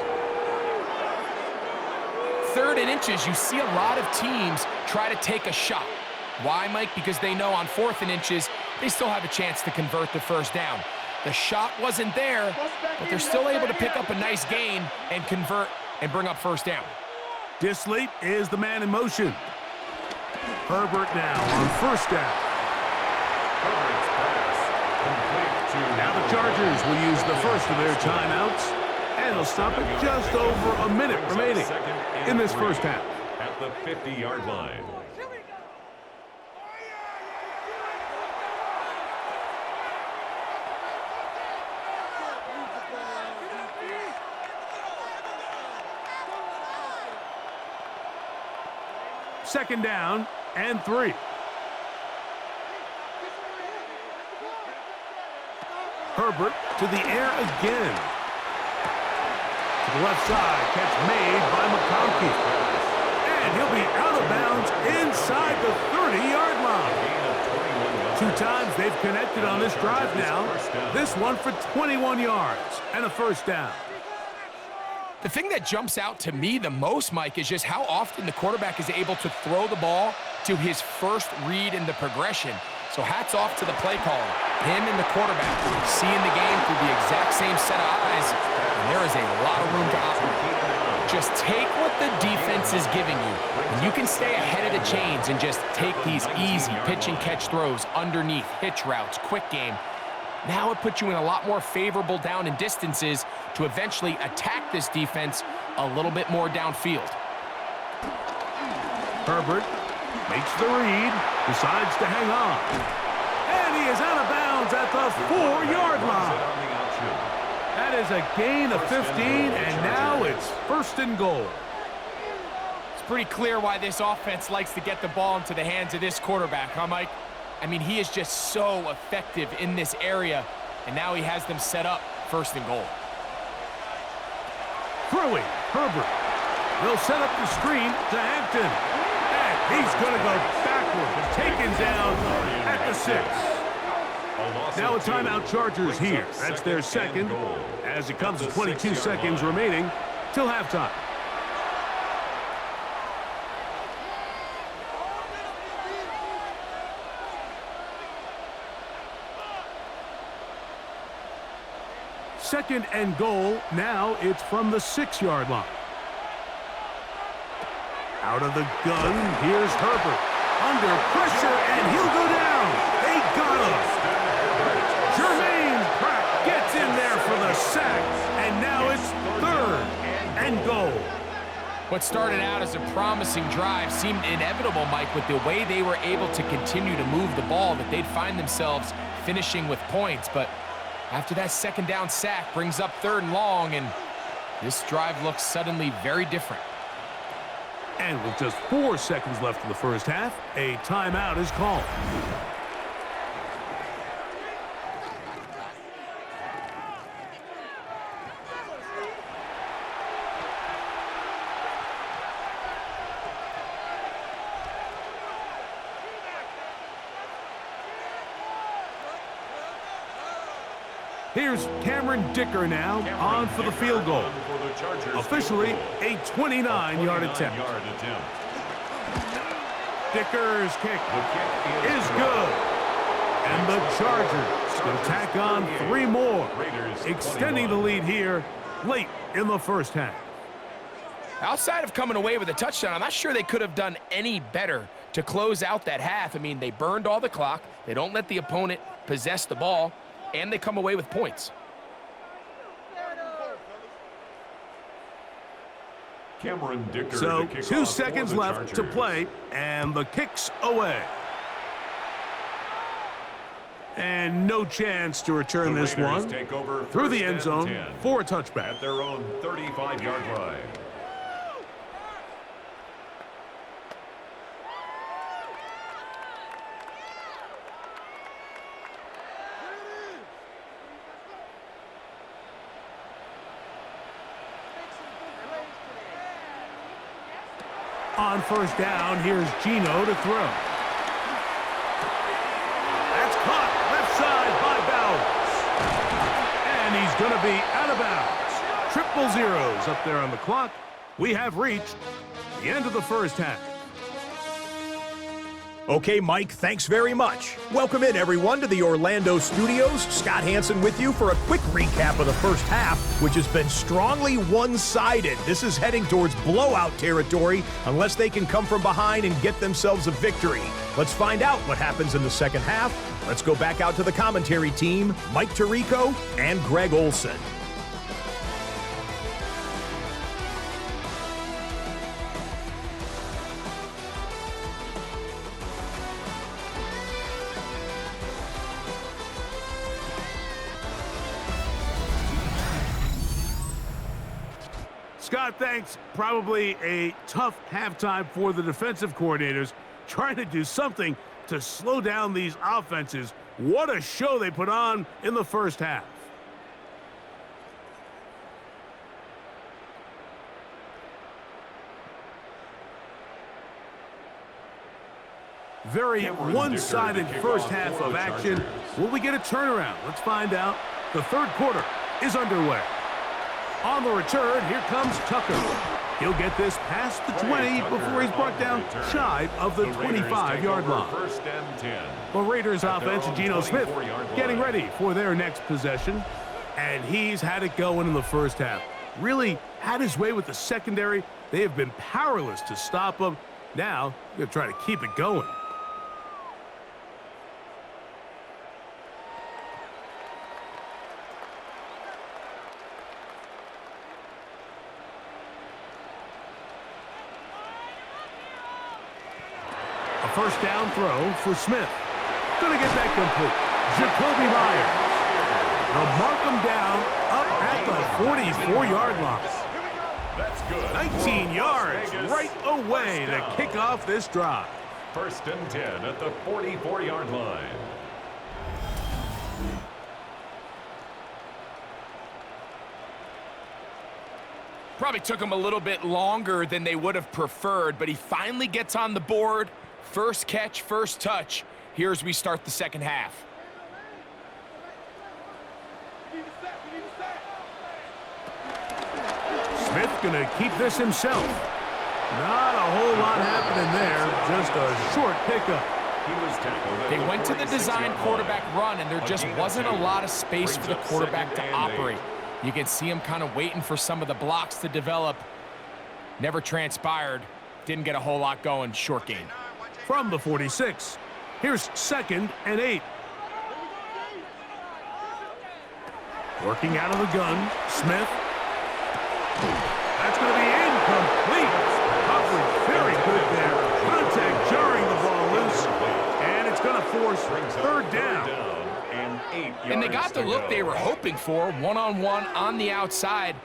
3rd and inches, you see a lot of teams try to take a shot. Why, Mike? Because they know on 4th and inches, they still have a chance to convert the first down. The shot wasn't there, but they're still able to pick up a nice gain and convert and bring up first down. Disley is the man in motion. Herbert now on first down. Herbert's pass complete to Now the Chargers will use the first of their timeouts, and they'll stop it just over a minute remaining in this first half. At the 50-yard line. Second down and 3. Herbert to the air again. To the left side, catch made by McConkey. And he'll be out of bounds inside the 30-yard line. 2 times they've connected on this drive now. This one for 21 yards and a first down. The thing that jumps out to me the most, Mike, is just how often the quarterback is able to throw the ball to his first read in the progression. So hats off to the play caller. Him and the quarterback seeing the game through the exact same set of eyes, and there is a lot of room to operate. Just take what the defense is giving you, and you can stay ahead of the chains and just take these easy pitch and catch throws underneath, hitch routes, quick game. Now it puts you in a lot more favorable down and distances to eventually attack this defense a little bit more downfield. Herbert makes the read, decides to hang on. And he is out of bounds at the 4-yard line. That is a gain of 15, and now it's 1st and goal. It's pretty clear why this offense likes to get the ball into the hands of this quarterback, huh, Mike? I mean, he is just so effective in this area, and now he has them set up 1st and goal. Throwing, Herbert. They'll set up the screen to Hampton. And he's going to go backwards, taken down at the 6. Now a timeout Chargers here. That's their 2nd, as it comes to 22 seconds remaining till halftime. Second and goal. Now it's from the 6-yard line. Out of the gun, here's Herbert. Under pressure, and he'll go down. They got him. Jermaine Pratt gets in there for the sack, and now it's 3rd and goal. What started out as a promising drive seemed inevitable, Mike, with the way they were able to continue to move the ball, that they'd find themselves finishing with points. But after that 2nd down sack brings up 3rd and long, and this drive looks suddenly very different. And with just 4 seconds left in the first half, a timeout is called. Here's Cameron Dicker now on for the field goal. Officially a 29-yard attempt. Dicker's kick is good. And the Chargers will tack on 3 more, extending the lead here late in the first half. Outside of coming away with a touchdown, I'm not sure they could have done any better to close out that half. I mean, they burned all the clock. They don't let the opponent possess the ball, and they come away with points. So 2 seconds left to play, and the kick's away. And no chance to return this one through the end zone for a touchback. At their own 35-yard line. On first down, here's Gino to throw. That's caught left side by Bowers. And he's going to be out of bounds. Triple zeros up there on the clock. We have reached the end of the first half. Okay, Mike, thanks very much. Welcome in, everyone, to the Orlando studios. Scott Hansen with you for a quick recap of the first half, which has been strongly one-sided. This is heading towards blowout territory unless they can come from behind and get themselves a victory. Let's find out what happens in the second half. Let's go back out to the commentary team, Mike Tirico and Greg Olson. Scott, thanks. Probably a tough halftime for the defensive coordinators, trying to do something to slow down these offenses. What a show they put on in the first half. Very one-sided first half of action. Will we get a turnaround? Let's find out. The third quarter is underway. On the return, here comes Tucker. He'll get this past the 20 before he's brought down shy of the 25-yard line. The Raiders offense, Geno Smith, getting ready for their next possession. And he's had it going in the first half. Really had his way with the secondary. They have been powerless to stop him. Now, they're trying to keep it going. First down throw for Smith. Gonna get that complete. Jacoby Myers. They'll mark him down up at the 44-yard line. That's good. 19 yards right away to kick off this drive. First and 10 at the 44-yard line. Probably took him a little bit longer than they would have preferred, but he finally gets on the board. First catch, first touch. Here as we start the second half. Smith gonna keep this himself. Not a whole lot happening there. Just a short pickup. They went to the design quarterback run, and there just wasn't a lot of space for the quarterback to operate. You can see him kind of waiting for some of the blocks to develop. Never transpired. Didn't get a whole lot going. Short game. From the 46, here's 2nd and 8. Working out of the gun, Smith. That's going to be incomplete. Coverage very good there. Contact jarring the ball loose, and it's going to force third down. And they got the look they were hoping for, one-on-one on the outside.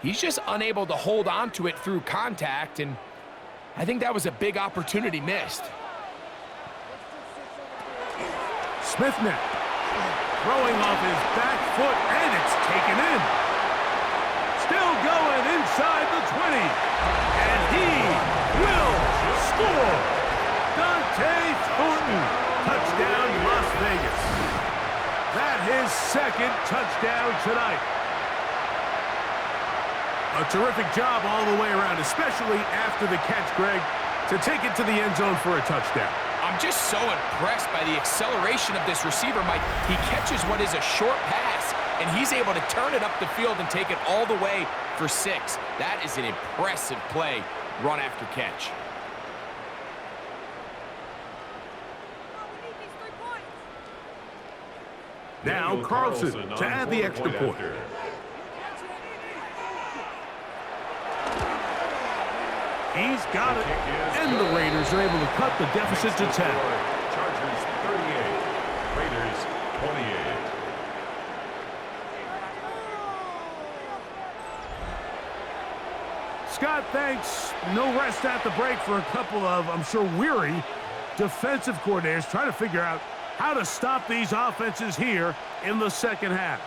He's just unable to hold on to it through contact, and I think that was a big opportunity missed. Smith now throwing off his back foot, and it's taken in. Still going inside the 20, and he will score. Dante Thornton, touchdown Las Vegas. That his 2nd touchdown tonight. A terrific job all the way around, especially after the catch, Greg, to take it to the end zone for a touchdown. I'm just so impressed by the acceleration of this receiver, Mike. He catches what is a short pass, and he's able to turn it up the field and take it all the way for 6. That is an impressive play, run after catch. Now Carlson to add the extra point. He's got it, and the Raiders are able to cut the deficit to 10. Chargers 38, Raiders 28. Scott, thanks. No rest at the break for a couple of, I'm sure, weary defensive coordinators trying to figure out how to stop these offenses here in the second half.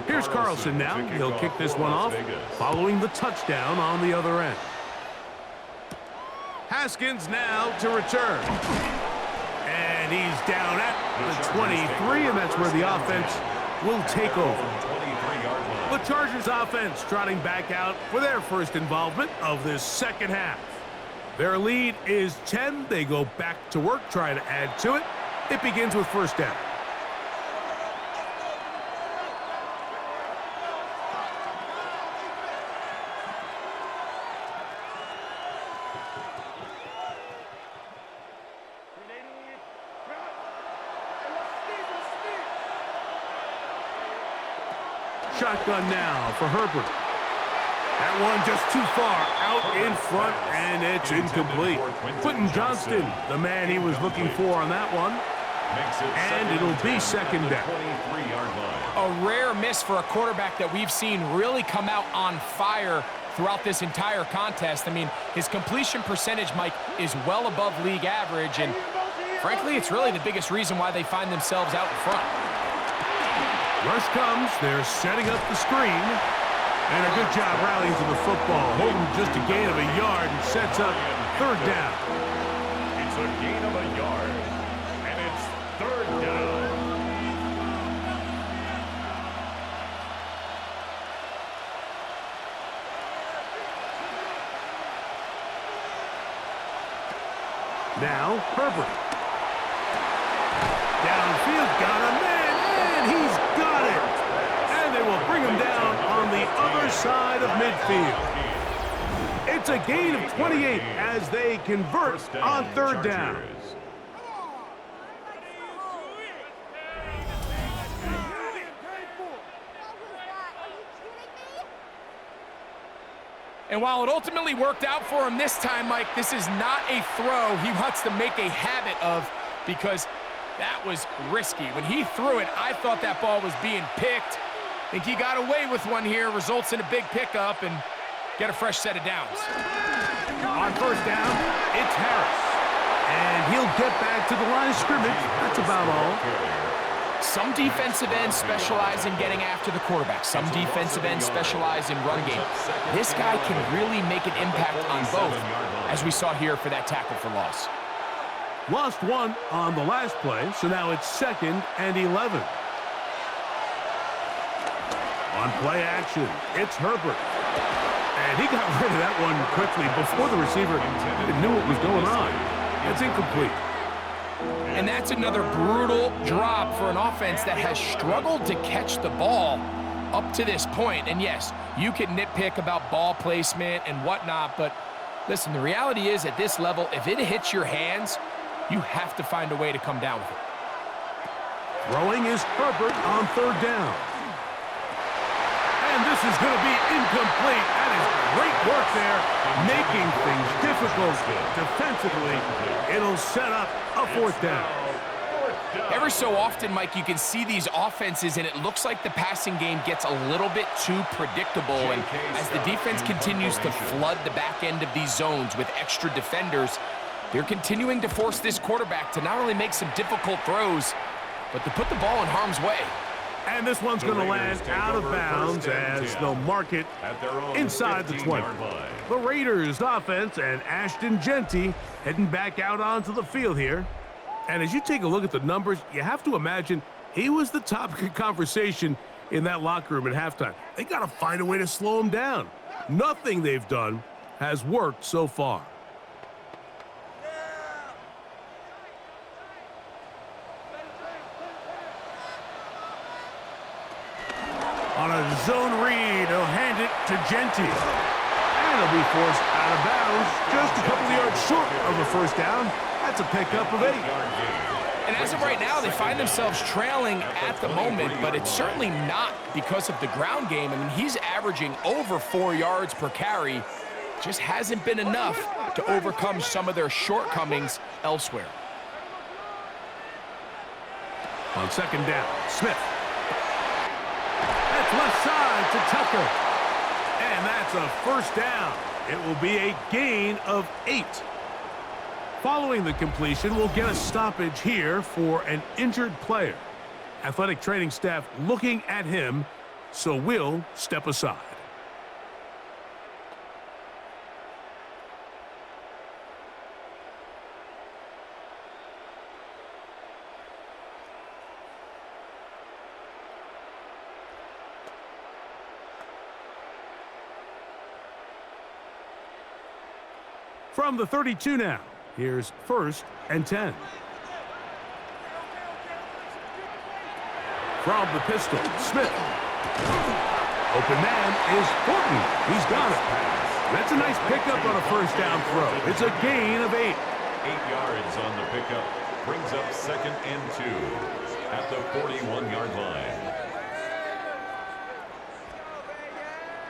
Here's Carlson now. He'll kick this one off, following the touchdown on the other end. Haskins now to return. And he's down at the 23, and that's where the offense will take over. The Chargers offense trotting back out for their first involvement of this second half. Their lead is 10. They go back to work, trying to add to it. It begins with first down. Shotgun now for Herbert. That one just too far out in front, and it's incomplete. Quentin Johnston, the man he was looking for on that one. And it'll be second down. A rare miss for a quarterback that we've seen really come out on fire throughout this entire contest. I mean, his completion percentage, Mike, is well above league average, and frankly, it's really the biggest reason why they find themselves out in front. Rush comes, they're setting up the screen, and a good job rallying to the football. Holding just a gain of a yard and sets up third down. It's a gain of a yard, and it's third down. Now, Herbert. Downfield, got a man, and he's got it. And they will bring him down on the other side of midfield. It's a gain of 28 as they convert on third down. And while it ultimately worked out for him this time, Mike, this is not a throw he wants to make a habit of, because that was risky. When he threw it, I thought that ball was being picked. I think he got away with one here, results in a big pickup, and get a fresh set of downs. On first down, it's Harris. And he'll get back to the line of scrimmage. That's about all. Some defensive ends specialize in getting after the quarterback. Some defensive ends specialize in run game. This guy can really make an impact on both, as we saw here for that tackle for loss. Lost one on the last play, so now it's 2nd and 11. On play action, it's Herbert. And he got rid of that one quickly before the receiver knew what was going on. It's incomplete. And that's another brutal drop for an offense that has struggled to catch the ball up to this point. And yes, you can nitpick about ball placement and whatnot, but listen, the reality is at this level, if it hits your hands, you have to find a way to come down with it. Throwing is Herbert on third down. And this is going to be incomplete. That is great work there, making things difficult defensively. It'll set up a fourth down. Every so often, Mike, you can see these offenses, and it looks like the passing game gets a little bit too predictable. And as the defense continues to flood the back end of these zones with extra defenders, they're continuing to force this quarterback to not only make some difficult throws, but to put the ball in harm's way. And this one's going to land out of bounds as they'll mark it inside the 20. The Raiders offense and Ashton Genty heading back out onto the field here. And as you take a look at the numbers, you have to imagine he was the topic of conversation in that locker room at halftime. They got to find a way to slow him down. Nothing they've done has worked so far. On a zone read. He'll hand it to Genti. And he'll be forced out of bounds just a couple of yards short of a first down. That's a pickup of 8. And as of right now, they find themselves trailing at the moment, but it's certainly not because of the ground game. I mean, he's averaging over 4 yards per carry. Just hasn't been enough to overcome some of their shortcomings elsewhere. On second down, Smith. That's left side to Tucker. And that's a first down. It will be a gain of 8. Following the completion, we'll get a stoppage here for an injured player. Athletic training staff looking at him, so we'll step aside. From the 32 now, here's 1st and 10. From the pistol, Smith. Open man is Thornton. He's got it. That's a nice pickup on a first down throw. It's a gain of 8. 8 yards on the pickup. Brings up 2nd and 2 at the 41-yard line.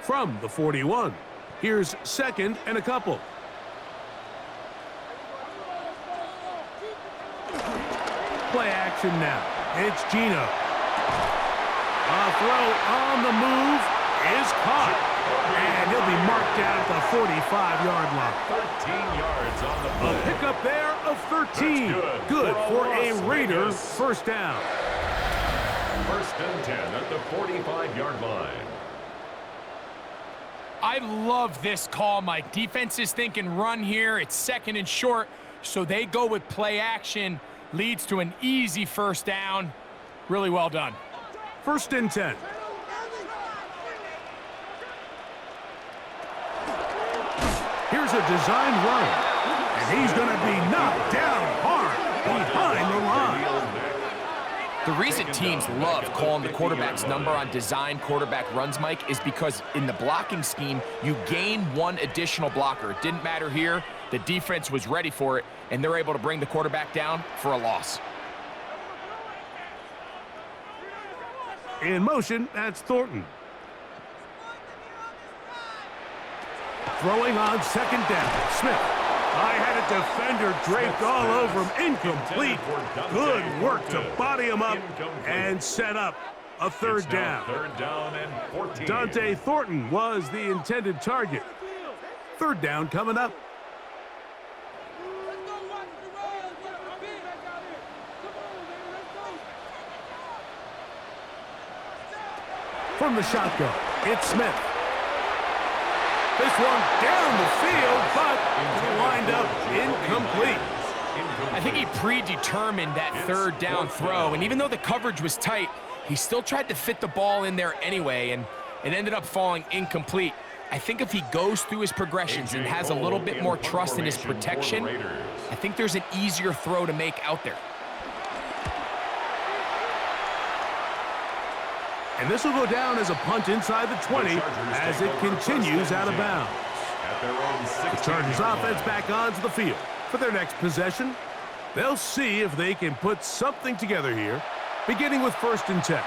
From the 41, here's 2nd and a couple. Play action now. It's Gino. A throw on the move is caught. And he'll be marked down at the 45-yard line. 13 yards on the play. A pickup there of 13. Good for a Raider first down. 1st and 10 at the 45-yard line. I love this call, Mike. Defense is thinking run here. It's 2nd and short, so they go with play action. Leads to an easy first down. Really well done. 1st and 10. Here's a designed run. And he's going to be knocked down hard behind the line. The reason teams love calling the quarterback's number on design quarterback runs, Mike, is because in the blocking scheme, you gain 1 additional blocker. It didn't matter here. The defense was ready for it, and they're able to bring the quarterback down for a loss. In motion, that's Thornton. Throwing on 2nd down, Smith. I had a defender draped all over him. Incomplete. Good work to body him up and set up a 3rd down. 3rd down and 14. Dante Thornton was the intended target. 3rd down coming up. From the shotgun, it's Smith. This one down the field, but lined up incomplete. I think he predetermined that 3rd down throw, and even though the coverage was tight, he still tried to fit the ball in there anyway, and it ended up falling incomplete. I think if he goes through his progressions and has a little bit more trust in his protection, I think there's an easier throw to make out there. And this will go down as a punt inside the 20 as it continues out of bounds. The Chargers offense back onto the field for their next possession. They'll see if they can put something together here, beginning with 1st and 10.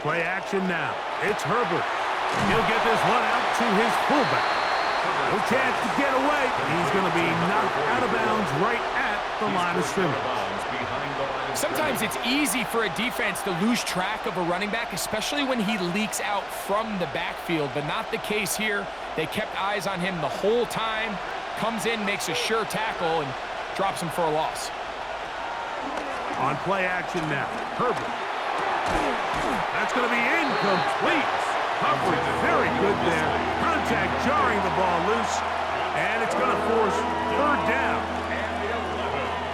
Play action now. It's Herbert. He'll get this one out to his fullback. No chance to get away. He's going to be knocked out of bounds right at the line of scrimmage. Sometimes it's easy for a defense to lose track of a running back, especially when he leaks out from the backfield, but not the case here. They kept eyes on him the whole time. Comes in, makes a sure tackle, and drops him for a loss. On play action now, Herbert. That's going to be incomplete. Coverage very good there. Contact jarring the ball loose, and it's going to force 3rd down.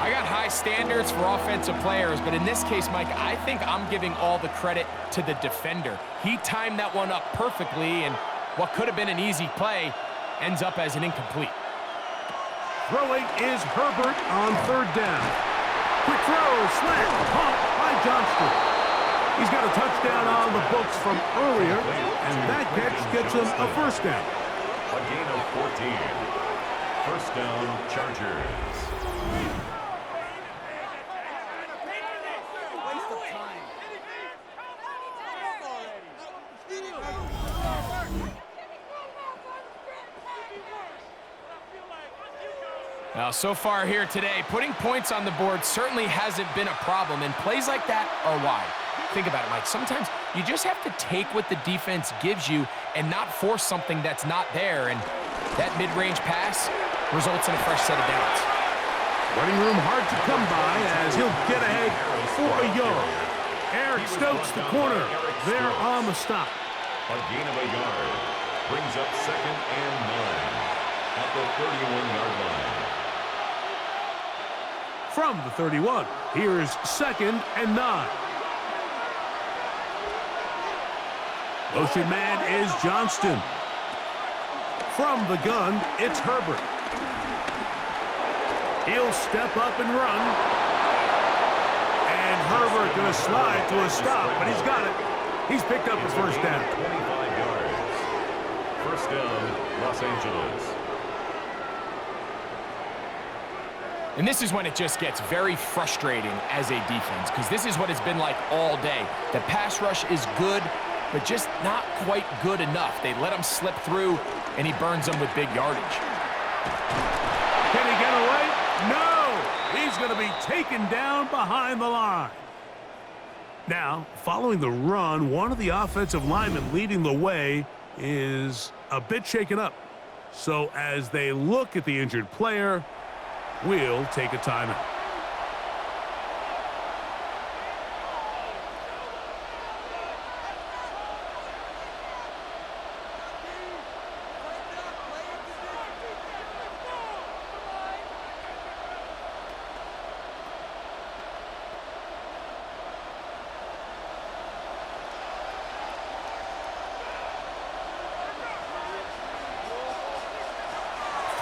I got high standards for offensive players, but in this case, Mike, I think I'm giving all the credit to the defender. He timed that one up perfectly, and what could have been an easy play ends up as an incomplete. Throwing is Herbert on third down. Quick throw, slant, caught by Johnston. He's got a touchdown on the books from earlier, and that catch gets him a first down. A gain of 14. First down, Chargers. Now, so far here today, putting points on the board certainly hasn't been a problem, and plays like that are why. Think about it, Mike. Sometimes you just have to take what the defense gives you and not force something that's not there, and that mid-range pass results in a fresh set of downs. Running room hard to come by as he'll get ahead for a yard. Eric Stokes, the corner, there on the stop. A gain of a yard brings up 2nd and 9 at the 31-yard line. From the 31, here's 2nd and 9. Motion man is Johnston. From the gun, it's Herbert. He'll step up and run. And Herbert going to slide to a stop, but he's got it. He's picked up his first down. 25 yards. First down, Los Angeles. And this is when it just gets very frustrating as a defense, because this is what it's been like all day. The pass rush is good, but just not quite good enough. They let him slip through, and he burns them with big yardage. Can he get away? No! He's going to be taken down behind the line. Now, following the run, one of the offensive linemen leading the way is a bit shaken up. So as they look at the injured player, we'll take a timeout.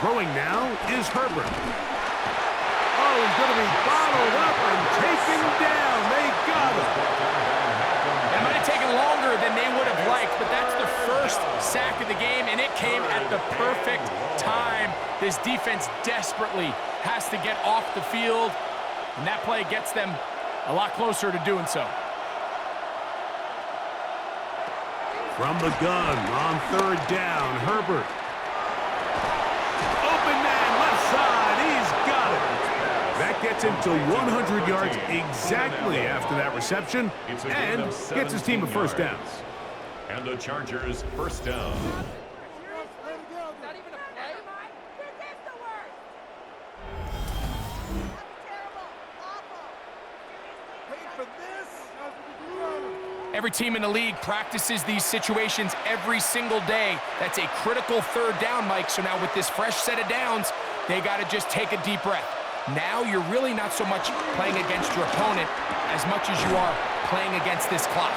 Throwing now is Herbert. Oh, he's going to be bottled up and taken down. They got him. It might have taken longer than they would have liked, but that's the first sack of the game, and it came at the perfect time. This defense desperately has to get off the field, and that play gets them a lot closer to doing so. From the gun on third down, Herbert. Open man, left side, he's got it. That gets him to 100 yards exactly after that reception and gets his team a first down. And the Chargers first down. Every team in the league practices these situations every single day. That's a critical third down, Mike. So now with this fresh set of downs, they got to just take a deep breath. Now you're really not so much playing against your opponent as much as you are playing against this clock.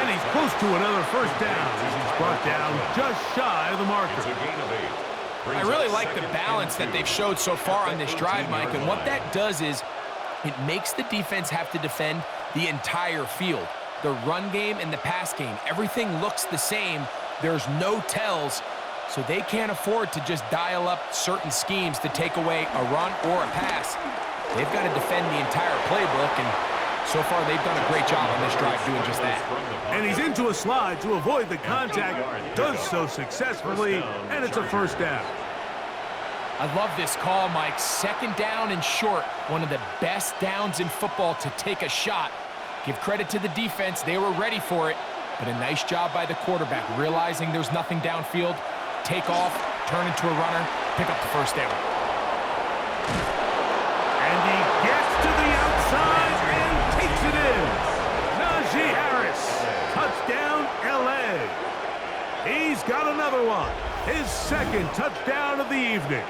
And he's close to another first down as he's brought down just shy of the marker. It's a gain of 8. I really like the balance that they've showed so far on this drive, Mike, and what that does is it makes the defense have to defend the entire field. The run game and the pass game, everything looks the same. There's no tells, so they can't afford to just dial up certain schemes to take away a run or a pass. They've got to defend the entire playbook, and so far they've done a great job on this drive doing just that. And he's into a slide to avoid the contact, does so successfully, and it's a first down. I love this call, Mike. Second down and short, one of the best downs in football to take a shot. Give credit to the defense. They were ready for it, but a nice job by the quarterback, realizing there's nothing downfield, take off, turn into a runner, pick up the first down. And he gets to the outside and takes it in. Najee Harris, touchdown, L.A. He's got another one, his second touchdown of the evening.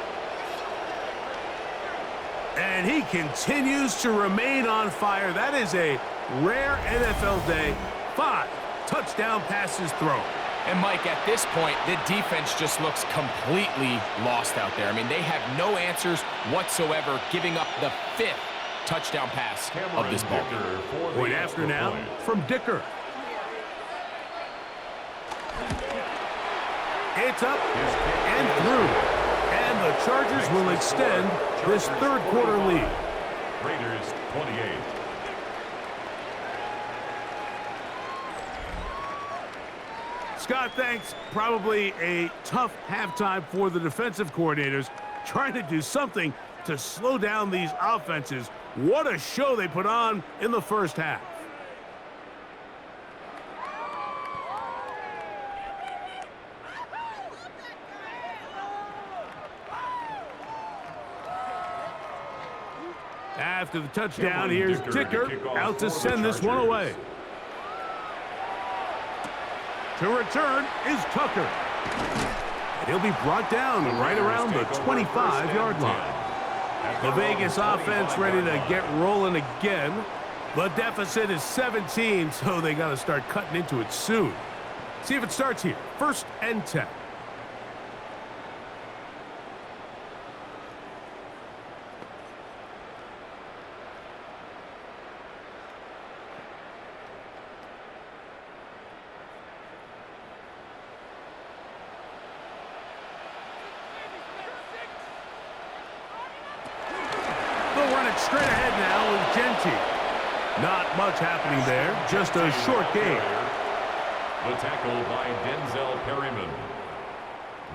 And he continues to remain on fire. That is a rare NFL day. 5 touchdown passes thrown. And Mike, at this point, the defense just looks completely lost out there. I mean, they have no answers whatsoever, giving up the 5th touchdown pass of this ball game. Point after now from Dicker. It's up and through. And the Chargers will extend this third quarter lead. Raiders 28. Scott, thanks. Probably a tough halftime for the defensive coordinators, trying to do something to slow down these offenses. What a show they put on in the first half. After the touchdown, here's Dicker out to send this one away. To return is Tucker. And he'll be brought down right around the 25-yard line. The Vegas offense ready to get rolling again. The deficit is 17, so they got to start cutting into it soon. See if it starts here. 1st and 10. Straight ahead now with Genty. Not much happening there, just a short gain. The tackle by Denzel Perryman.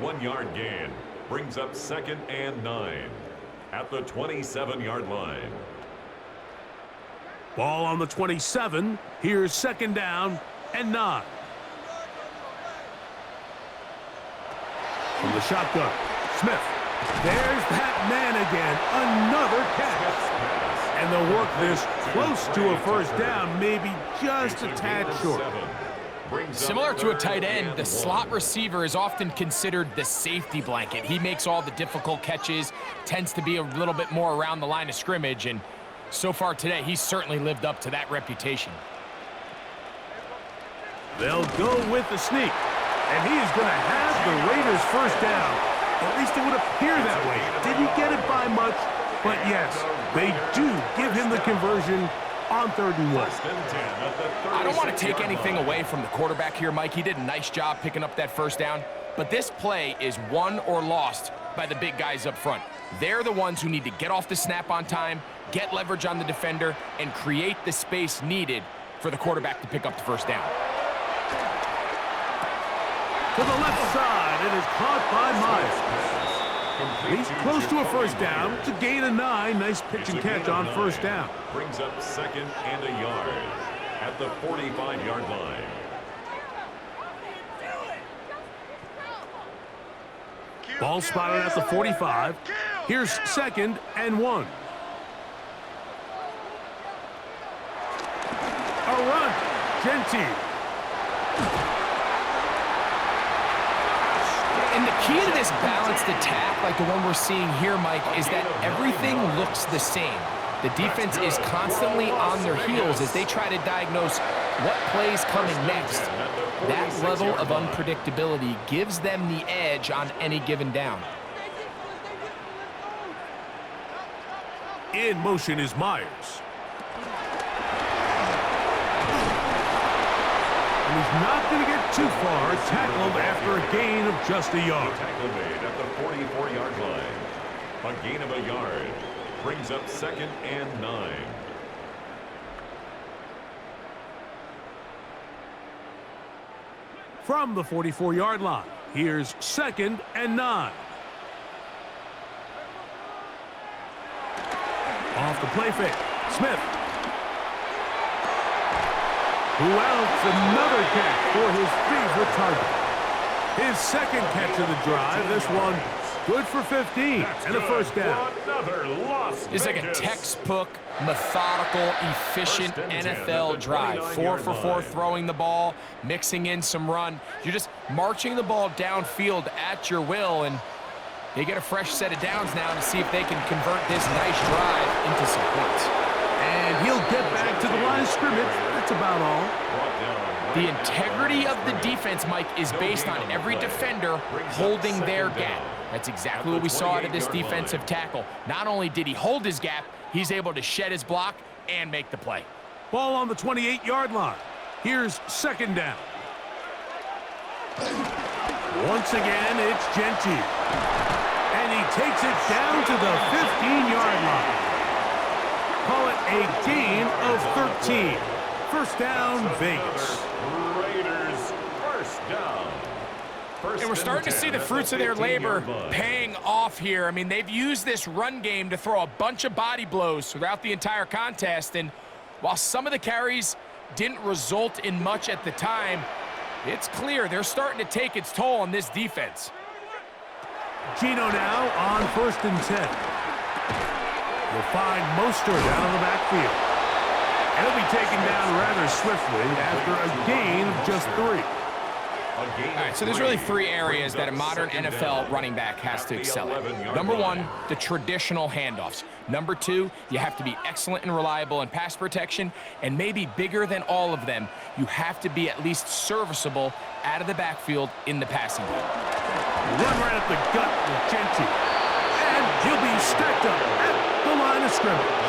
1-yard gain brings up 2nd and 9 at the 27-yard line. Ball on the 27. Here's 2nd down and 9. From the shotgun, Smith. There's that man again. Another catch. And they'll work this close to a first down, maybe just a tad short. Similar to a tight end, the slot receiver is often considered the safety blanket. He makes all the difficult catches, tends to be a little bit more around the line of scrimmage, and so far today, he's certainly lived up to that reputation. They'll go with the sneak, and he is going to have the Raiders first down. At least it would appear that way. Didn't get it by much, but yes, they do give him the conversion on 3rd and 1. I don't want to take anything away from the quarterback here, Mike. He did a nice job picking up that first down, but this play is won or lost by the big guys up front. They're the ones who need to get off the snap on time, get leverage on the defender, and create the space needed for the quarterback to pick up the first down. To the left side, it is caught by Myers. He's close to a first down. It's a gain of 9. Nice pitch and catch on first down. Brings up 2nd and a yard at the 45-yard line. Ball spotted at the 45. Here's 2nd and 1. A run. Genty. And the key to this balanced attack, like the one we're seeing here, Mike, is that everything looks the same. The defense is constantly on their heels as they try to diagnose what play's coming next. That level of unpredictability gives them the edge on any given down. In motion is Myers. And he's not going to get too far. Tackled after a gain of just a yard. Tackle made at the 44-yard line. A gain of a yard brings up 2nd and 9. From the 44-yard line, here's 2nd and 9. Off the play fake, Smith. Who else? Another catch for his favorite target. His 2nd catch of the drive. This one good for 15 and a first down. It's like a textbook, methodical, efficient NFL drive. 4 for 4 throwing the ball, mixing in some run. You're just marching the ball downfield at your will, and They get a fresh set of downs now to see if they can convert this nice drive into some points. And he'll get back to the line of scrimmage. That's about all. The integrity of the defense, Mike, is based on every defender holding their gap. That's exactly what we saw out of this defensive tackle. Not only did he hold his gap, he's able to shed his block and make the play. Ball on the 28-yard line. Here's second down. Once again, it's Genty. And he takes it down to the 15-yard line. Call it a gain of 13. First down, Vegas. Raiders, first down. And we're starting to see the fruits of their labor paying off here. I mean, they've used this run game to throw a bunch of body blows throughout the entire contest. And while some of the carries didn't result in much at the time, it's clear they're starting to take its toll on this defense. Gino now on first and 10. You'll find Mostert out of the backfield. And he'll be taken down rather swiftly after a gain of just 3. All right, so there's really 3 areas that a modern NFL running back has to excel at. Number 1, the traditional handoffs. Number 2, you have to be excellent and reliable in pass protection. And maybe bigger than all of them, you have to be at least serviceable out of the backfield in the passing game. Run right up the gut with Genty. And he'll be stacked up at the line of scrimmage.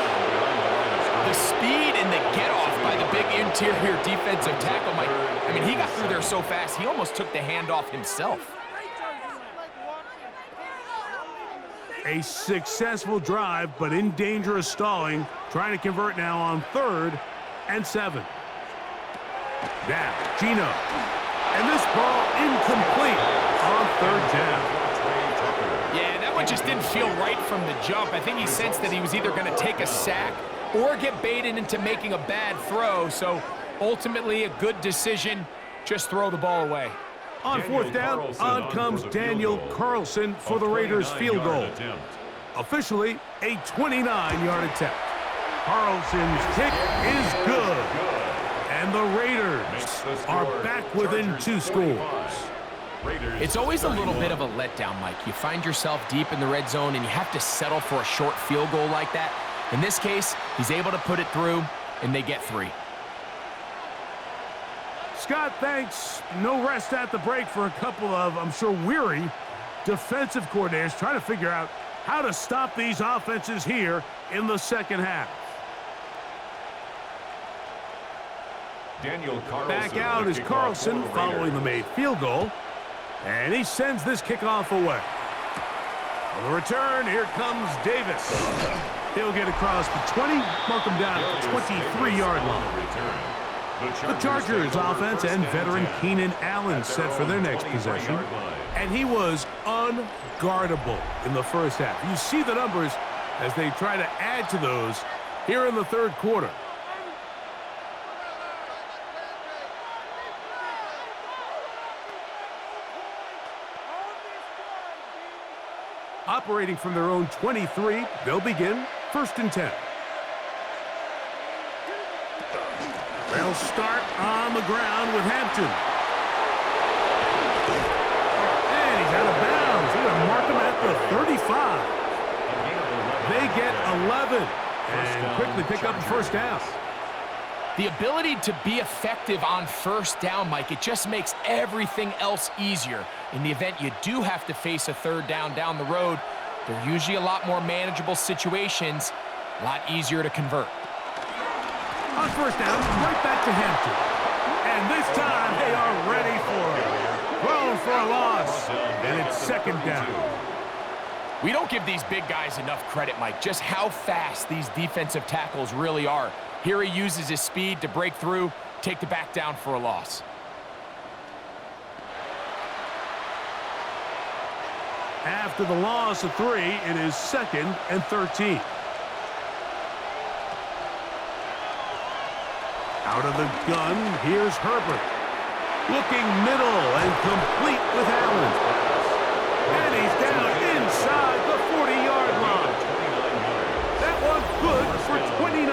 The speed and the get-off by the big interior defensive tackle, Mike. I mean, he got through there so fast, he almost took the handoff himself. A successful drive, but in danger of stalling. Trying to convert now on 3rd and 7. Now, Gino. And this ball incomplete on 3rd down. Yeah, that one just didn't feel right from the jump. I think he sensed that he was either going to take a sack or get baited into making a bad throw. So ultimately a good decision, just throw the ball away. On 4th down, on comes Daniel Carlson for the Raiders field goal. Officially a 29-yard attempt. Carlson's kick is good. And the Raiders are back within 2 scores. It's always a little bit of a letdown, Mike. You find yourself deep in the red zone and you have to settle for a short field goal like that. In this case, he's able to put it through, and they get 3. Scott, thanks. No rest at the break for a couple of, I'm sure, weary defensive coordinators trying to figure out how to stop these offenses here in the second half. Daniel Carlson back out is Carlson following the made field goal, and he sends this kickoff away. On the return, here comes Davis. He'll get across the 20, mark him down at the 23-yard line. The Chargers offense and veteran Keenan Allen set for their next possession. And he was unguardable in the first half. You see the numbers as they try to add to those here in the 3rd quarter. Operating from their own 23, they'll begin 1st and 10. They'll start on the ground with Hampton. And he's out of bounds. They're going to mark him at the 35. They get 11 and quickly pick up the first down. The ability to be effective on 1st down, Mike, it just makes everything else easier. In the event you do have to face a 3rd down the road, they're usually a lot more manageable situations, a lot easier to convert. On 1st down, right back to Hampton. And this time they are ready for it. Thrown for a loss, and it's 2nd down. We don't give these big guys enough credit, Mike, just how fast these defensive tackles really are. Here he uses his speed to break through, take the back down for a loss. After the loss of 3, it is 2nd and 13. Out of the gun, here's Herbert. Looking middle and complete with Allen. And he's down inside the 40-yard line. That one's good for 29.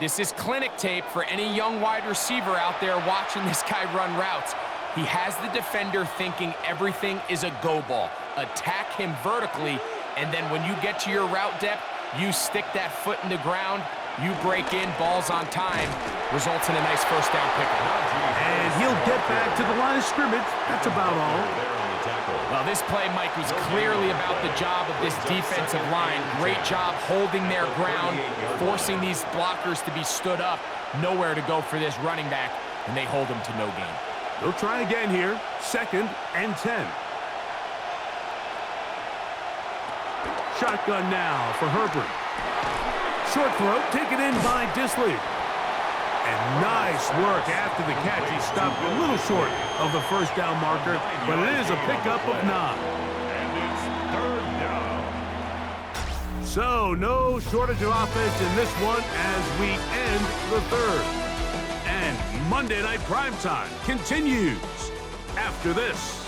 This is clinic tape for any young wide receiver out there watching this guy run routes. He has the defender thinking everything is a go ball. Attack him vertically, and then when you get to your route depth, you stick that foot in the ground, you break in, balls on time, results in a nice first down pickup. And he'll get back to the line of scrimmage. That's about all. Well, this play, Mike, was clearly about the job of this defensive line. Great job holding their ground, forcing these blockers to be stood up. Nowhere to go for this running back, and they hold him to no gain. They'll try again here. 2nd and 10. Shotgun now for Herbert. Short throw taken in by Disley. And nice work after the catch. He stopped a little short of the first down marker, but it is a pickup of 9. And it's 3rd down. So no shortage of offense in this one as we end the 3rd. And Monday Night Primetime continues after this.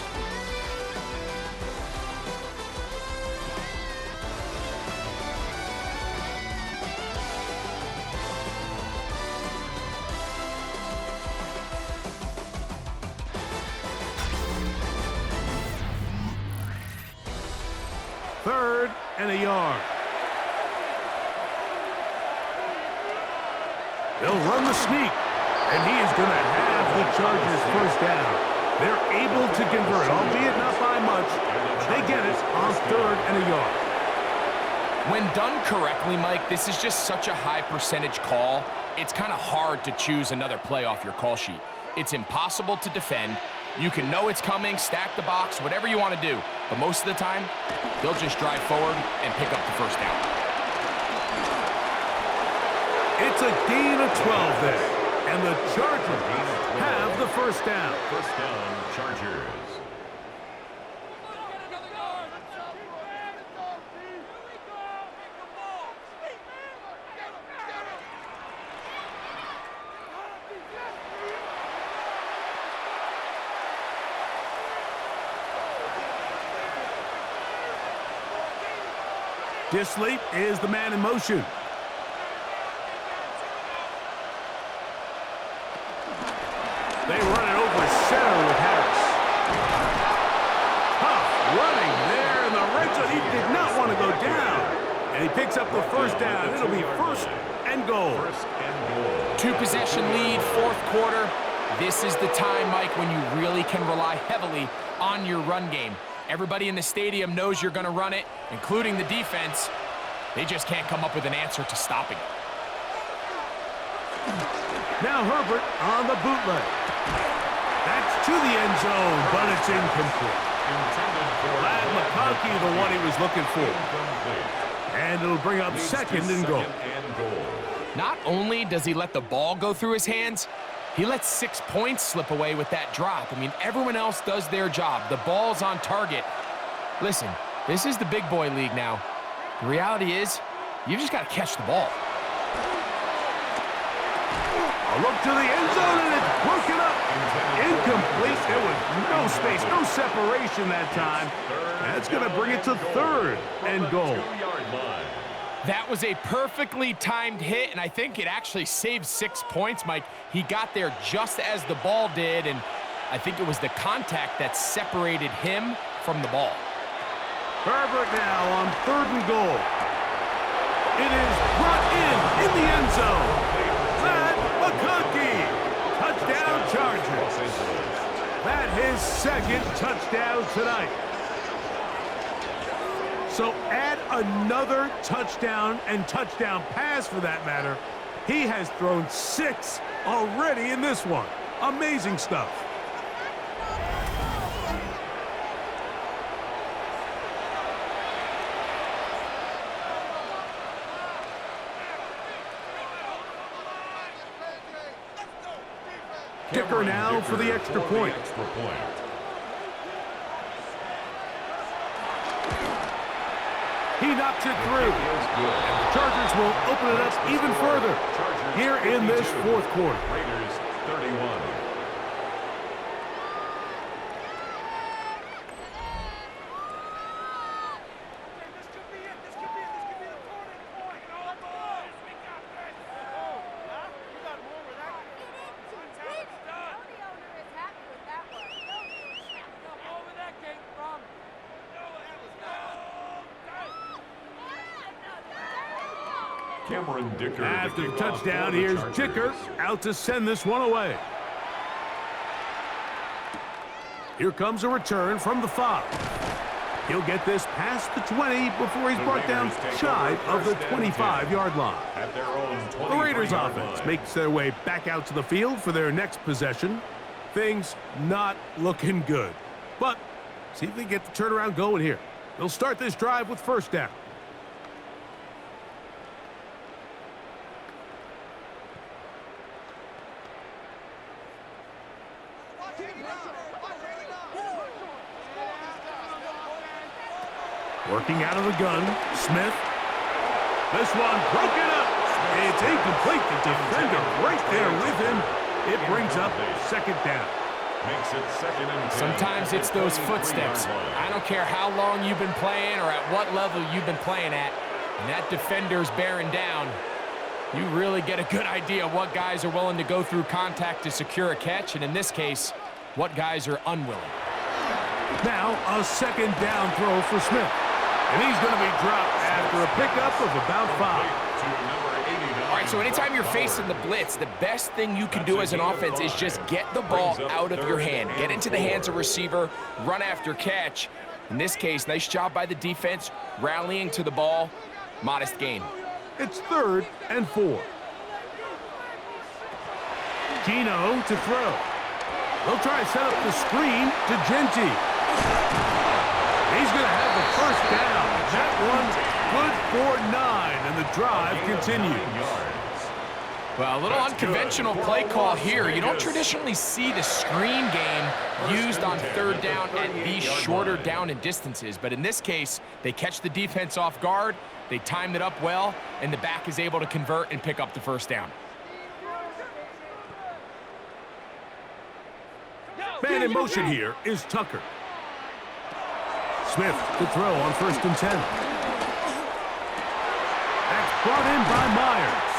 Third and a yard. They'll run the sneak, and he is going to have the Chargers first down. They're able to convert, albeit not by much. They get it on 3rd and a yard. When done correctly, Mike, this is just such a high percentage call. It's kind of hard to choose another play off your call sheet. It's impossible to defend. You can know it's coming, stack the box, whatever you want to do. But most of the time, they'll just drive forward and pick up the first down. It's a gain of 12 there. And the Chargers have the first down. First down, Chargers. Disley is the man in motion. They run it over center with Harris. Tough running there in the red zone. He did not want to go down. And he picks up the first down. It'll be 1st and goal. 2-possession lead, 4th quarter. This is the time, Mike, when you really can rely heavily on your run game. Everybody in the stadium knows you're going to run it, including the defense. They just can't come up with an answer to stopping it. Now Herbert on the bootleg. That's to the end zone, but it's incomplete. Lad McConkey, the one he was looking for. And it'll bring up 2nd and goal. Not only does he let the ball go through his hands, he lets 6 points slip away with that drop. I mean, everyone else does their job. The ball's on target. Listen, this is the big boy league now. The reality is, you just got to catch the ball. A look to the end zone, and it's broken up. Incomplete. There was no space, no separation that time. That's going to bring it to 3rd and goal. That was a perfectly timed hit, and I think it actually saved 6 points, Mike. He got there just as the ball did, and I think it was the contact that separated him from the ball. Herbert now on 3rd and goal. It is brought in the end zone. Lad McConkey. Touchdown Chargers. That his 2nd touchdown tonight. So add another touchdown and touchdown pass for that matter. He has thrown 6 already in this one. Amazing stuff. Kicker now for the extra point. He knocks it through. And the Chargers will open it up even further here in this 4th quarter. Raiders 31. After the touchdown, here's Dicker out to send this one away. Here comes a return from the 5. He'll get this past the 20 before he's brought down shy of the 25-yard line. The Raiders offense makes their way back out to the field for their next possession. Things not looking good. But see if they get the turnaround going here. They'll start this drive with first down. Working out of the gun, Smith. This one broken up. It's incomplete. The defender right there with him. It brings up second down. Makes it second and 10. Sometimes it's those footsteps. I don't care how long you've been playing or at what level you've been playing at, and that defender's bearing down. You really get a good idea of what guys are willing to go through contact to secure a catch, and in this case, what guys are unwilling. Now a second down throw for Smith. And he's going to be dropped after a pickup of about 5. All right, so anytime you're facing the blitz, the best thing you can do as an offense is just get the ball out of your hand. Get into the hands of receiver, run after catch. In this case, nice job by the defense, rallying to the ball. Modest gain. It's 3rd and 4. Gino to throw. They'll try to set up the screen to Genty. He's going to have the first down. That one good for 9, and the drive continues. Well, a little unconventional play call here. You don't traditionally see the screen game used on 3rd down at these shorter down and distances. But in this case, they catch the defense off guard, they timed it up well, and the back is able to convert and pick up the first down. Man in motion here is Tucker. Smith to throw on 1st and 10. That's brought in by Myers.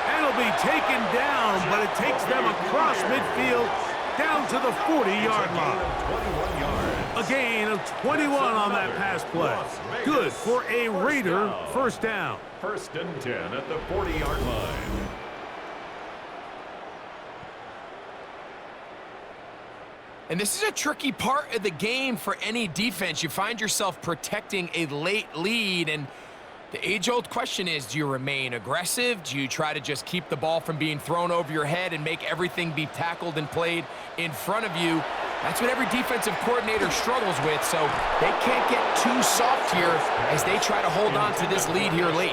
And it'll be taken down, but it takes them across midfield down to the 40-yard line. A gain of 21 on that pass play. Good for a Raider first down. 1st and 10 at the 40-yard line. And this is a tricky part of the game for any defense. You find yourself protecting a late lead, and the age-old question is, do you remain aggressive? Do you try to just keep the ball from being thrown over your head and make everything be tackled and played in front of you? That's what every defensive coordinator struggles with, so they can't get too soft here as they try to hold on to this lead here late.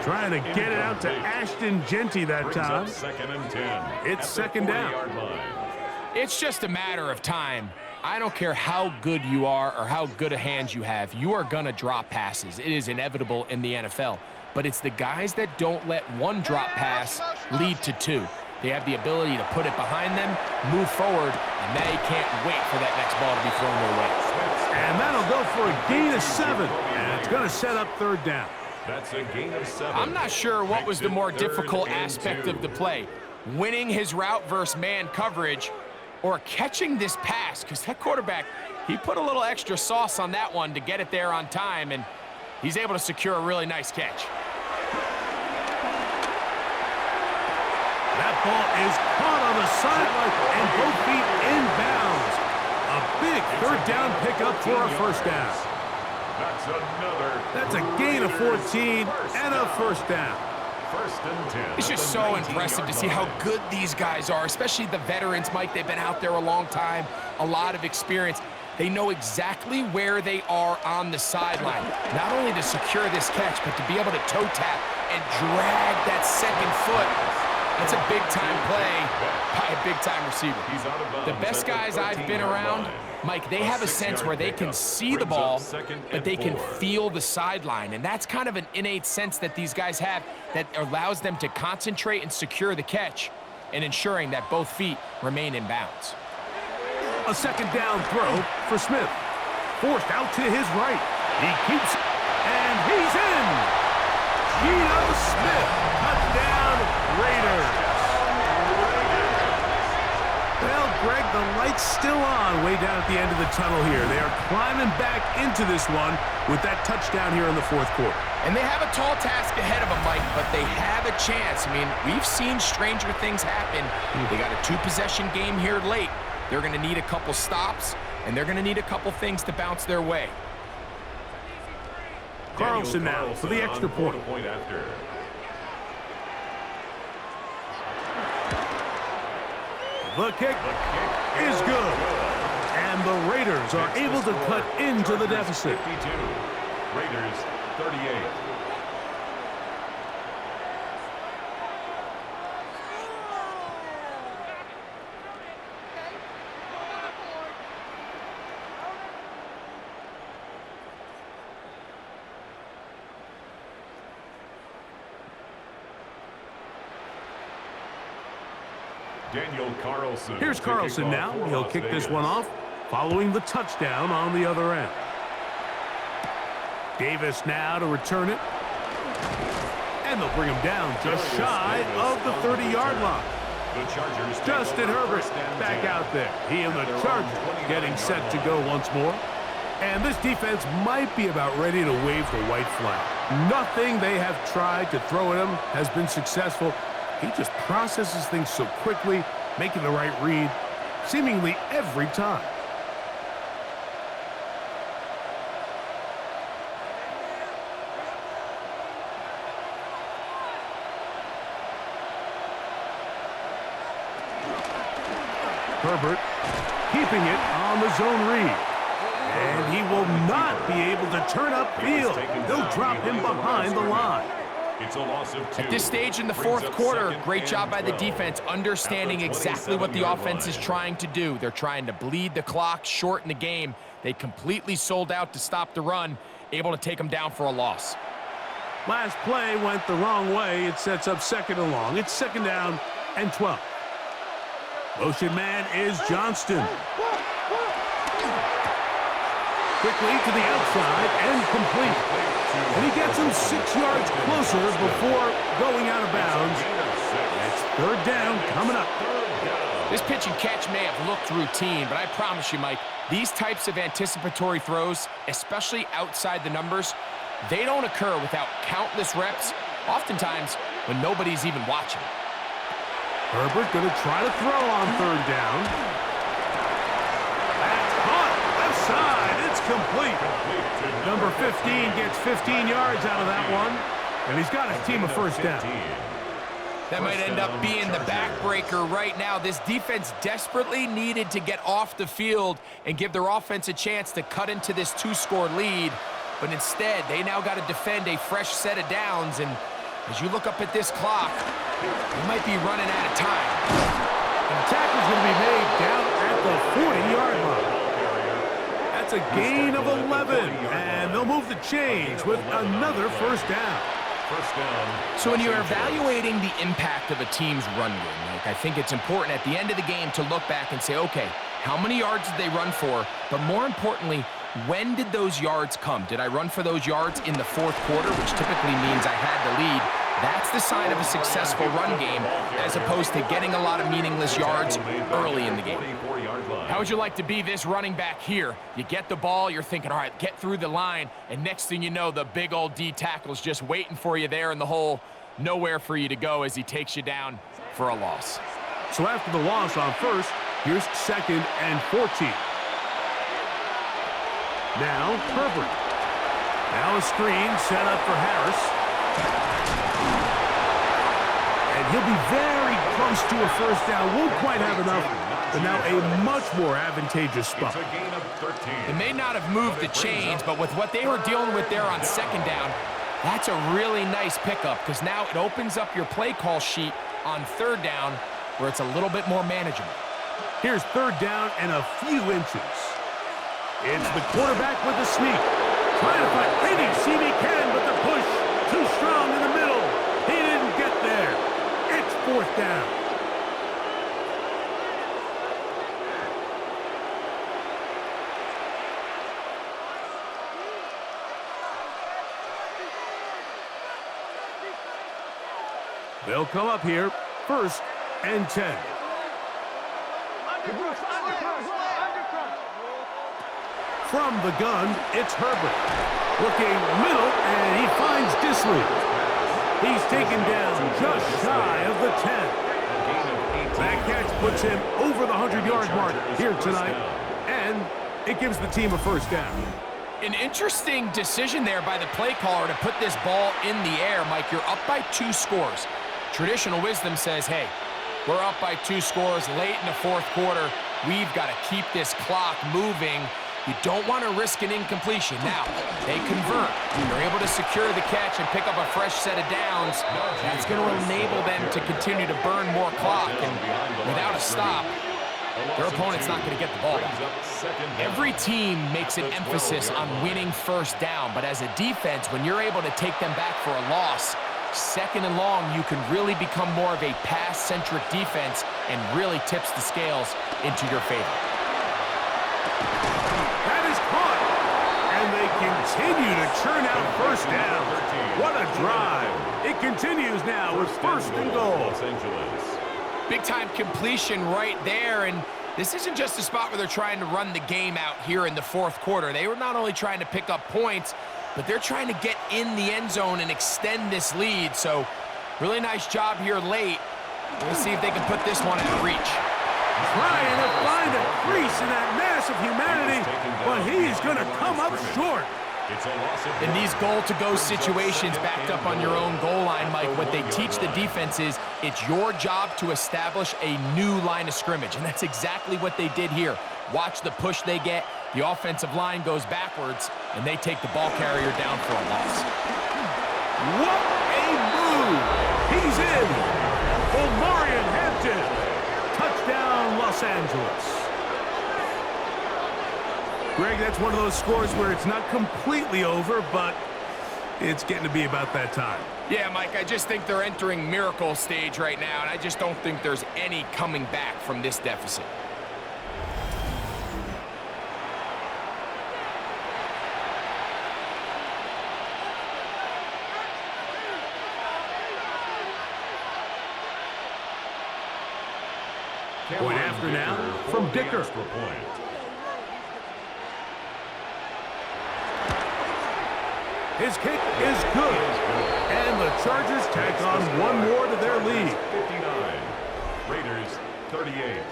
Trying to get it out to Ashton Genty that time. 2nd and 10. It's second down. It's just a matter of time. I don't care how good you are or how good a hand you have. You are going to drop passes. It is inevitable in the NFL. But it's the guys that don't let one drop pass lead to 2. They have the ability to put it behind them, move forward, and they can't wait for that next ball to be thrown their way. And that'll go for a gain of 7. And it's going to set up 3rd down. That's a gain of 7. I'm not sure what was the more difficult aspect of the play. Winning his route versus man coverage, or catching this pass, because that quarterback, he put a little extra sauce on that one to get it there on time, and he's able to secure a really nice catch. That ball is caught on the sideline and both feet inbounds. A big 3rd down pickup for a first down. That's a gain of 14 and a first down. 1st and 10. It's just so impressive to see how good these guys are, especially the veterans, Mike. They've been out there a long time, a lot of experience. They know exactly where they are on the sideline, not only to secure this catch, but to be able to toe tap and drag that second foot. That's a big-time play by a big-time receiver. The best guys I've been around, Mike, they have a sense where they can see the ball, but they can feel the sideline. And that's kind of an innate sense that these guys have that allows them to concentrate and secure the catch and ensuring that both feet remain in bounds. A second down throw for Smith. Forced out to his right. He keeps it, and he's in. Geno Smith, touchdown Raiders. Well, Greg, the light's still on way down at the end of the tunnel here. They are climbing back into this one with that touchdown here in the fourth quarter. And they have a tall task ahead of them, Mike, but they have a chance. I mean, we've seen stranger things happen. They got a two-possession game here late. They're going to need a couple stops, and they're going to need a couple things to bounce their way. Carlson now for the extra point. The kick is good. And the Raiders are able to cut into the deficit. 52. Raiders 38. Daniel Carlson. Here's Carlson now. He'll kick this one off, following the touchdown on the other end. Davis now to return it. And they'll bring him down just shy of the 30-yard line. Justin Herbert back out there. He and the Chargers getting set to go once more. And this defense might be about ready to wave the white flag. Nothing they have tried to throw at him has been successful. He just processes things so quickly, making the right read, seemingly every time. Herbert keeping it on the zone read. And he will not be able to turn upfield. They'll drop him behind the line. It's a loss of 2. At this stage in the fourth quarter, great job by the defense, understanding exactly what the offense is trying to do. They're trying to bleed the clock, shorten the game. They completely sold out to stop the run, able to take them down for a loss. Last play went the wrong way. It sets up second and long. It's second down and 12. Motion man is Johnston. Quickly to the outside and complete. And he gets him 6 yards closer before going out of bounds. It's third down coming up. This pitch and catch may have looked routine, but I promise you, Mike, these types of anticipatory throws, especially outside the numbers, they don't occur without countless reps, oftentimes when nobody's even watching. Herbert going to try to throw on third down. That's caught. Left side. It's complete. Number 15 gets 15 yards out of that one. And he's got his team a first down. That might end up being the backbreaker right now. This defense desperately needed to get off the field and give their offense a chance to cut into this 2-score lead. But instead, they now got to defend a fresh set of downs. And as you look up at this clock, they might be running out of time. And the tackle's going to be made down at the 40-yard line. That's a gain of 11. And they'll move the chains with another first down. So when you're evaluating the impact of a team's run game, Mike, I think it's important at the end of the game to look back and say, okay, how many yards did they run for? But more importantly, when did those yards come? Did I run for those yards in the fourth quarter, which typically means I had the lead? That's the sign of a successful run game, as opposed to getting a lot of meaningless yards early in the game. How would you like to be this running back here? You get the ball, you're thinking, all right, get through the line, and next thing you know, the big old D tackle's just waiting for you there in the hole, nowhere for you to go as he takes you down for a loss. So after the loss on first, here's second and 14. Now, Herbert. Now a screen set up for Harris. And he'll be very close to a first down. Won't quite have enough, but now a much more advantageous spot. They may not have moved the chains, but with what they were dealing with there on second down, that's a really nice pickup because now it opens up your play call sheet on third down where it's a little bit more manageable. Here's third down and a few inches. It's the quarterback with the sneak. Trying to find maybe CD can, but the push too strong in the middle. He didn't get there. It's fourth down. They'll come up here, first and 10. From the gun, it's Herbert. Looking middle, and he finds Disley. He's taken down just shy of the 10. That catch puts him over the 100-yard mark here tonight, and it gives the team a first down. An interesting decision there by the play caller to put this ball in the air. Mike, you're up by 2 scores. Traditional wisdom says, hey, we're up by 2 scores late in the fourth quarter. We've got to keep this clock moving. You don't want to risk an incompletion. Now, they convert. They're able to secure the catch and pick up a fresh set of downs. That's going to enable them to continue to burn more clock. And without a stop, their opponent's not going to get the ball back. Every team makes an emphasis on winning first down, but as a defense, when you're able to take them back for a loss, second and long, you can really become more of a pass-centric defense and really tips the scales into your favor. That is caught, and they continue to churn out first down. What a drive. It continues now with first and goal. Los Angeles. Big-time completion right there, and this isn't just a spot where they're trying to run the game out here in the fourth quarter. They were not only trying to pick up points, but they're trying to get in the end zone and extend this lead. So really nice job here late. We'll see if they can put this one out of reach. Trying to find a crease in that mass of humanity, but he's going to come up short. In these goal-to-go situations backed up on your own goal line, Mike, what they teach the defense is it's your job to establish a new line of scrimmage, and that's exactly what they did here. Watch the push they get. The offensive line goes backwards, and they take the ball carrier down for a loss. What a move! He's in! Omarion Hampton! Touchdown, Los Angeles. Greg, that's one of those scores where it's not completely over, but it's getting to be about that time. Yeah, Mike, I just think they're entering miracle stage right now, and I just don't think there's any coming back from this deficit. Point after now from Dicker. His kick is good. And the Chargers tack on one more to their lead. 59. Raiders 38.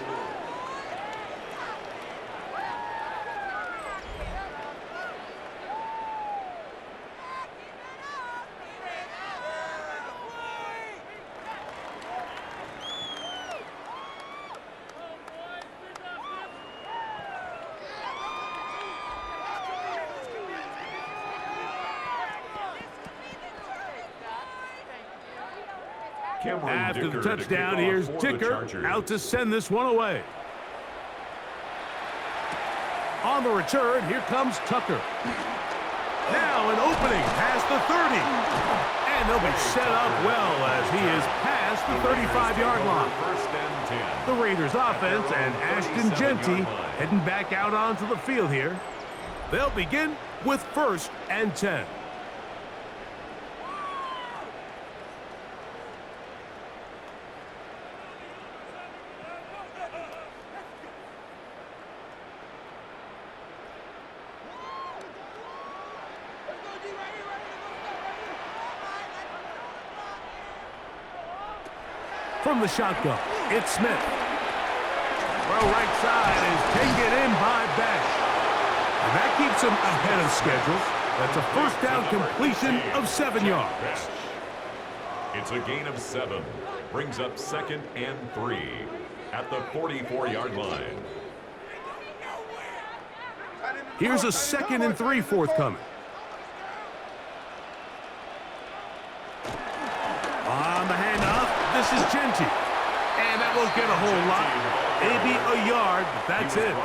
After the touchdown, here's Dicker out to send this one away. On the return, here comes Tucker. Now an opening past the 30. And they'll be set up well as he is past the 35-yard line. The Raiders offense and Ashton Genty heading back out onto the field here. They'll begin with 1st and 10. From the shotgun, it's Smith. Throw right side is taken in by Beck. And that keeps him ahead of schedule. That's a first down completion of 7 yards. It's a gain of 7. Brings up 2nd and 3 at the 44-yard line. Here's a 2nd and 3 forthcoming. On the handoff, this is Genty. And that won't get a whole lot. Maybe a yard, but that's it.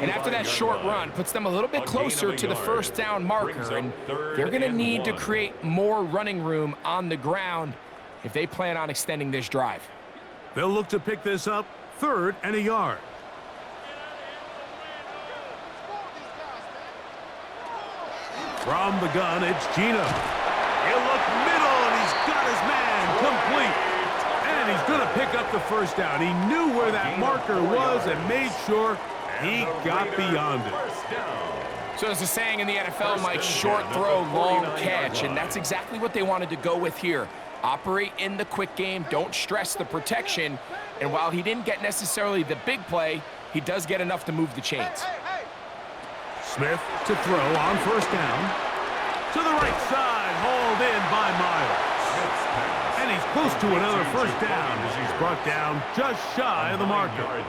And after that short run, puts them a little bit closer to the first down marker. And they're going to need to create more running room on the ground if they plan on extending this drive. They'll look to pick this up 3rd and a yard. From the gun, it's Gino. He'll look middle, and he's got his man complete. And he's going to pick up the first down. He knew where that marker was and made sure, He got beyond it. First down. So there's a saying in the NFL, Mike, short throw, long catch, and that's exactly what they wanted to go with here. Operate in the quick game, don't stress the protection, and while he didn't get necessarily the big play, he does get enough to move the chains. Smith to throw on first down. To the right side, hauled in by Miles. And he's close to another first down as he's brought down just shy of the marker.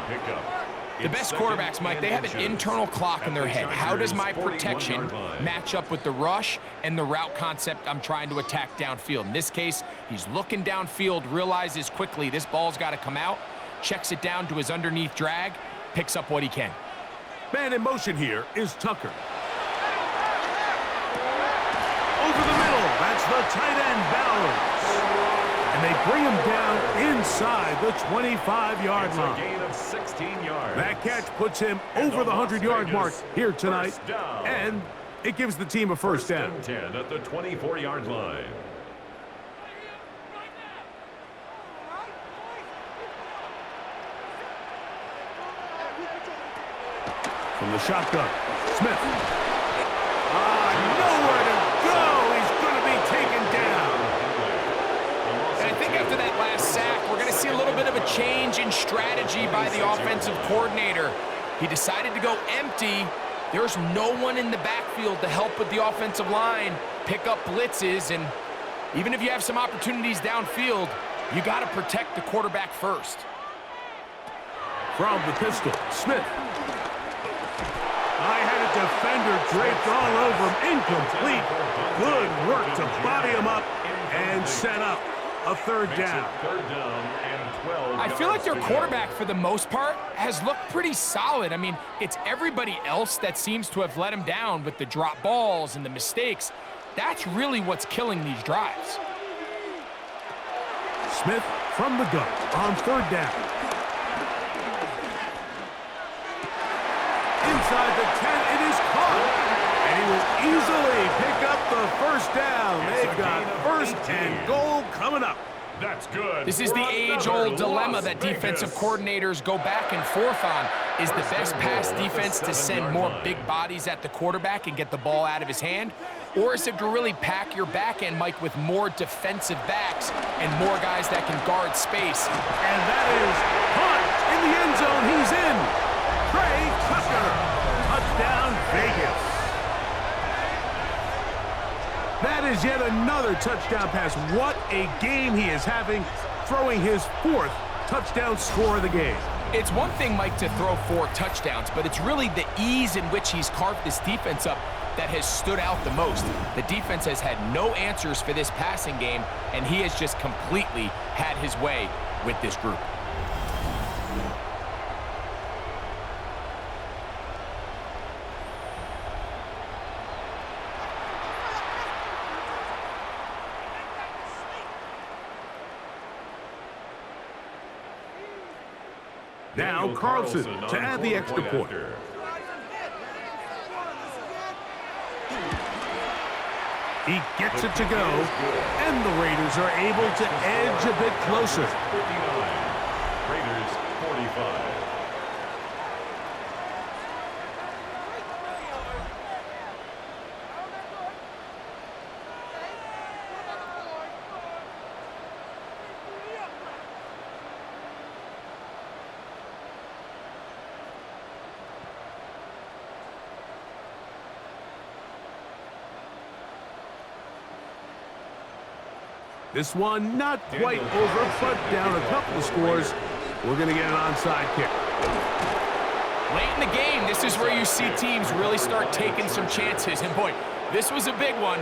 The best quarterbacks, Mike, they have an internal clock in their head. How does my protection match up with the rush and the route concept I'm trying to attack downfield? In this case, he's looking downfield, realizes quickly this ball's got to come out, checks it down to his underneath drag, picks up what he can. Man in motion here is Tucker. Over the middle, that's the tight end Bowers. And they bring him down inside the 25-yard line. A gain of 16 yards. That catch puts him over the 100-yard mark here tonight, and it gives the team a first down. 10 at the 24-yard line. From the shotgun, Smith. Nowhere to go. He's going to be taken down. And I think after that last sack, we're going to see a little bit of a change in strategy by the offensive coordinator. He decided to go empty. There's no one in the backfield to help with the offensive line, pick up blitzes, and even if you have some opportunities downfield, you got to protect the quarterback first. From the pistol, Smith. I had a defender draped all over him, incomplete. Good work to body him up and set up a third down. I feel like their quarterback, for the most part, has looked pretty solid. I mean, it's everybody else that seems to have let him down with the drop balls and the mistakes. That's really what's killing these drives. Smith from the gun on third down. Inside the 10, it is caught. And he will easily pick up the first down. They've got first and goal coming up. That's good. This is the age-old dilemma that defensive coordinators go back and forth on. Is the best pass defense to send more big bodies at the quarterback and get the ball out of his hand? Or is it to really pack your back end, Mike, with more defensive backs and more guys that can guard space? And that is caught in the end zone. He's in. Trey Tucker. Touchdown, Vegas. That is yet another touchdown pass. What a game he is having, throwing his fourth touchdown score of the game. It's one thing, Mike, to throw 4 touchdowns, but it's really the ease in which he's carved this defense up that has stood out the most. The defense has had no answers for this passing game, and he has just completely had his way with this group. Now Carlson to add the extra point. He gets it to go, and the Raiders are able to edge a bit closer. 59. Raiders 45. This one not quite over, but down a couple of scores. We're going to get an onside kick. Late in the game, this is where you see teams really start taking some chances. And boy, this was a big one,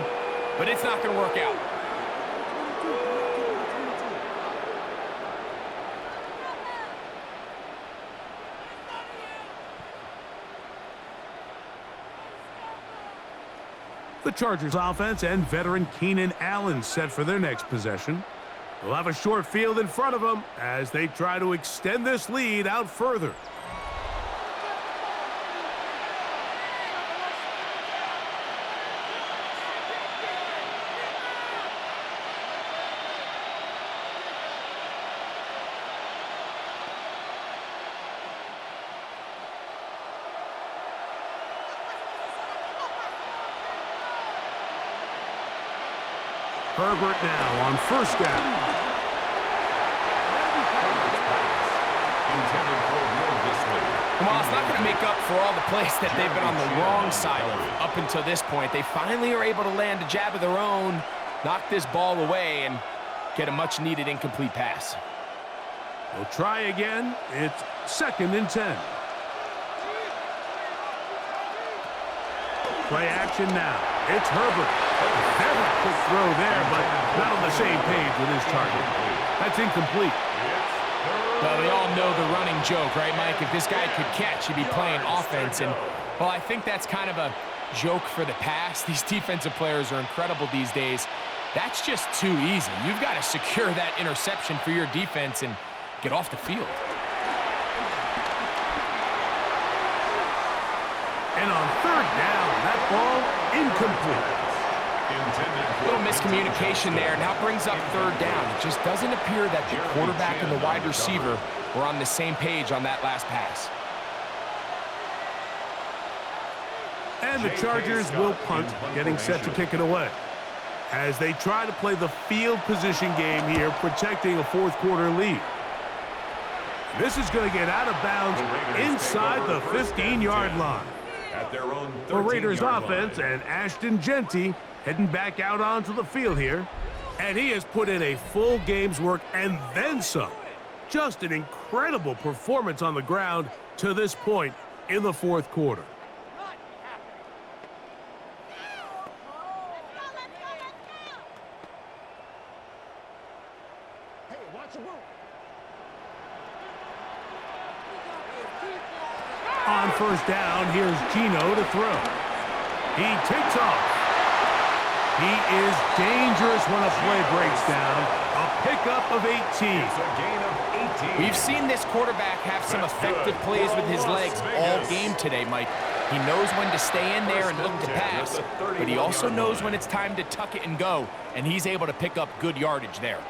but it's not going to work out. The Chargers offense and veteran Keenan Allen set for their next possession. They'll have a short field in front of them as they try to extend this lead out further. Herbert now on first down. Intended for Will Disley. Well, it's not going to make up for all the plays that they've been on the wrong side of up until this point. They finally are able to land a jab of their own, knock this ball away, and get a much-needed incomplete pass. We'll try again. It's 2nd and 10. Play action now. It's Herbert. Very quick throw there, but not on the same page with his target. That's incomplete. Well, they all know the running joke, right, Mike? If this guy could catch, he'd be playing offense. And, well, I think that's kind of a joke for the pass. These defensive players are incredible these days. That's just too easy. You've got to secure that interception for your defense and get off the field. And on 3rd down, that ball incomplete. A little miscommunication there. Now brings up 3rd down. It just doesn't appear that the quarterback and the wide receiver were on the same page on that last pass. And the Chargers will punt, getting set to kick it away. As they try to play the field position game here, protecting a 4th quarter lead. This is going to get out of bounds inside the 15-yard line. At their own For Raiders 13-yard offense, line. and Ashton Genty heading back out onto the field here. And he has put in a full game's work and then some. Just an incredible performance on the ground to this point in the 4th quarter. On 1st down, here's Gino to throw. He takes off. He is dangerous when a play breaks down. A pickup of 18. It's a gain of 18. We've seen this quarterback have some effective plays with his legs all game today, Mike. He knows when to stay in there and look to pass, but he also knows when it's time to tuck it and go, and he's able to pick up good yardage there.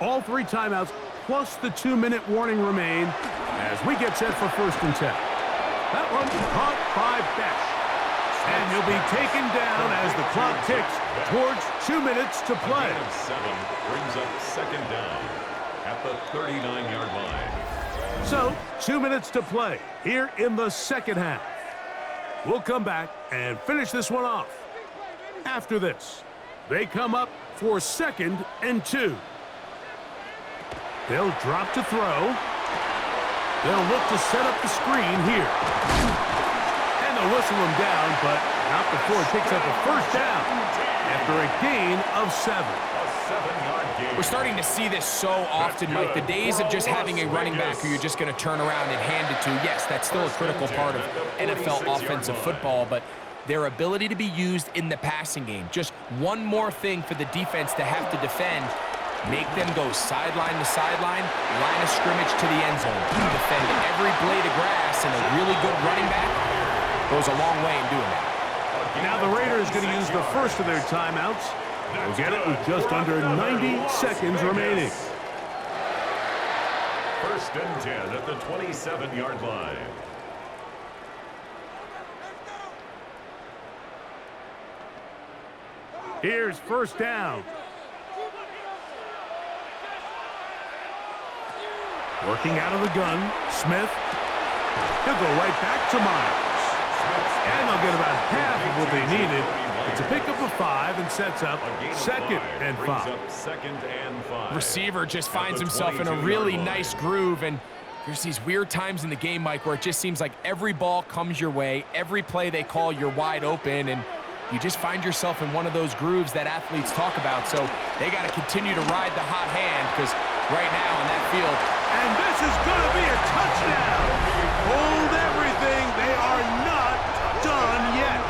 All 3 timeouts plus the 2-minute warning remain as we get set for 1st and 10. That one caught by Besh. And he'll be taken down as the clock ticks towards 2 minutes to play. A gain of 7 brings up 2nd down at the 39-yard line. So, 2 minutes to play here in the 2nd half. We'll come back and finish this one off. After this, they come up for 2nd and 2. They'll drop to throw. They'll look to set up the screen here. And they'll whistle him down, but not before it picks up a 1st down after a gain of 7. A 7-yard gain. We're starting to see this so often, Mike. The days of just having a running back who you're just going to turn around and hand it to, yes, that's still a critical part of NFL offensive football, but their ability to be used in the passing game. Just one more thing for the defense to have to defend. Make them go sideline to sideline, line of scrimmage to the end zone. Defend every blade of grass, and a really good running back goes a long way in doing that. Now the Raiders going to use the first of their timeouts. They'll get it with just under 90 seconds remaining. 1st and 10 at the 27-yard line. Here's 1st down. Working out of the gun, Smith. He'll go right back to Myers. And they'll get about half of what they needed. It's a pickup of 5 and sets up 2nd and 5. 2nd and 5. Receiver just finds himself in a really nice groove, and there's these weird times in the game, Mike, where it just seems like every ball comes your way, every play they call, you're wide open, and you just find yourself in one of those grooves that athletes talk about. So they got to continue to ride the hot hand, because right now in that field, and this is going to be a touchdown. Hold everything. They are not done yet.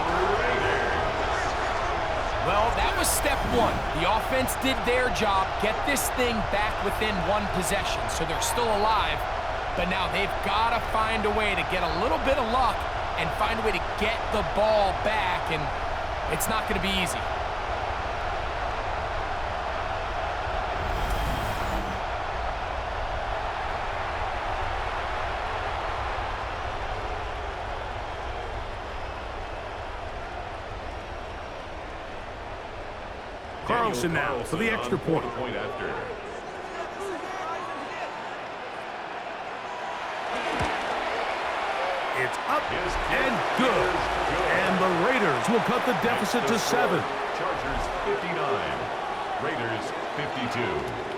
well, that was step 1. The offense did their job, get this thing back within 1 possession, so they're still alive. But now they've got to find a way to get a little bit of luck and find a way to get the ball back, and it's not going to be easy. Carlson now for the extra point. After. It's up and good. And the Raiders will cut the deficit to 7. Chargers 59, Raiders 52.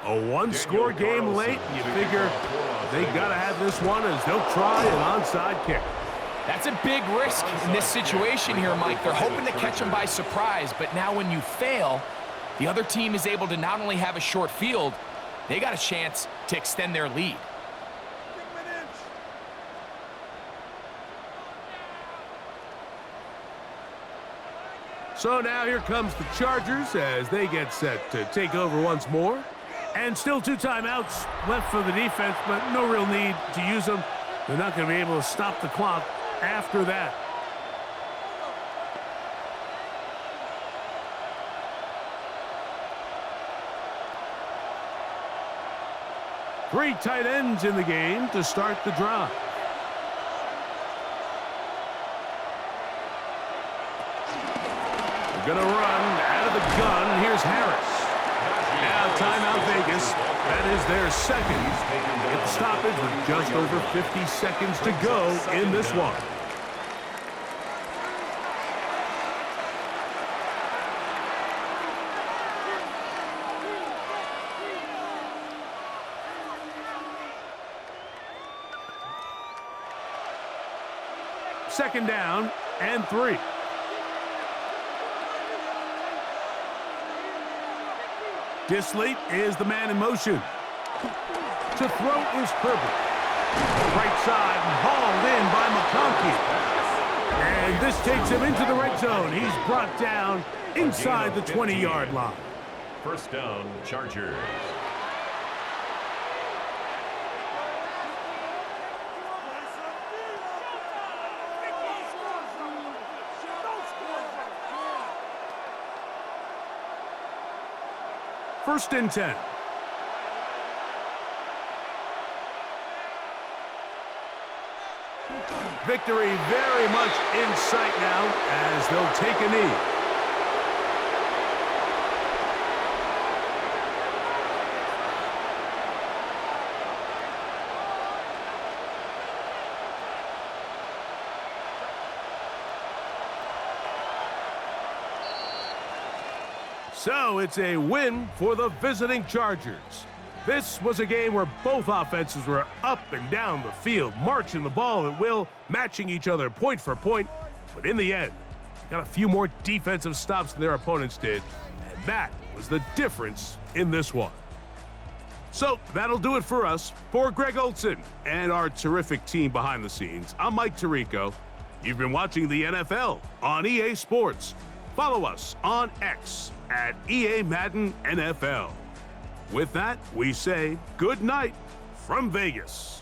A one-score game late, and you figure they got to have this one as they'll try an onside kick. That's a big risk in this situation here, Mike. They're hoping to catch them by surprise, but now when you fail, the other team is able to not only have a short field, they got a chance to extend their lead. So now here comes the Chargers as they get set to take over once more. And still 2 timeouts left for the defense, but no real need to use them. They're not going to be able to stop the clock after that. Three tight ends in the game to start the drive. They're going to run out of the gun. Here's Harris. Now timeout Vegas. That is their second. Get the stoppage with just over 50 seconds to go in this one. Second down and 3. Disley is the man in motion. To throw is Herbert. Right side and hauled in by McConkey. And this takes him into the red zone. He's brought down inside the 20-yard line. First down, Chargers. First and 10. Victory very much in sight now as they'll take a knee. So it's a win for the visiting Chargers. This was a game where both offenses were up and down the field, marching the ball at will, matching each other point for point. But in the end, got a few more defensive stops than their opponents did, and that was the difference in this one. So that'll do it for us. For Greg Olson and our terrific team behind the scenes, I'm Mike Tirico. You've been watching the NFL on EA Sports. Follow us on X at EA Madden NFL. With that, we say good night from Vegas.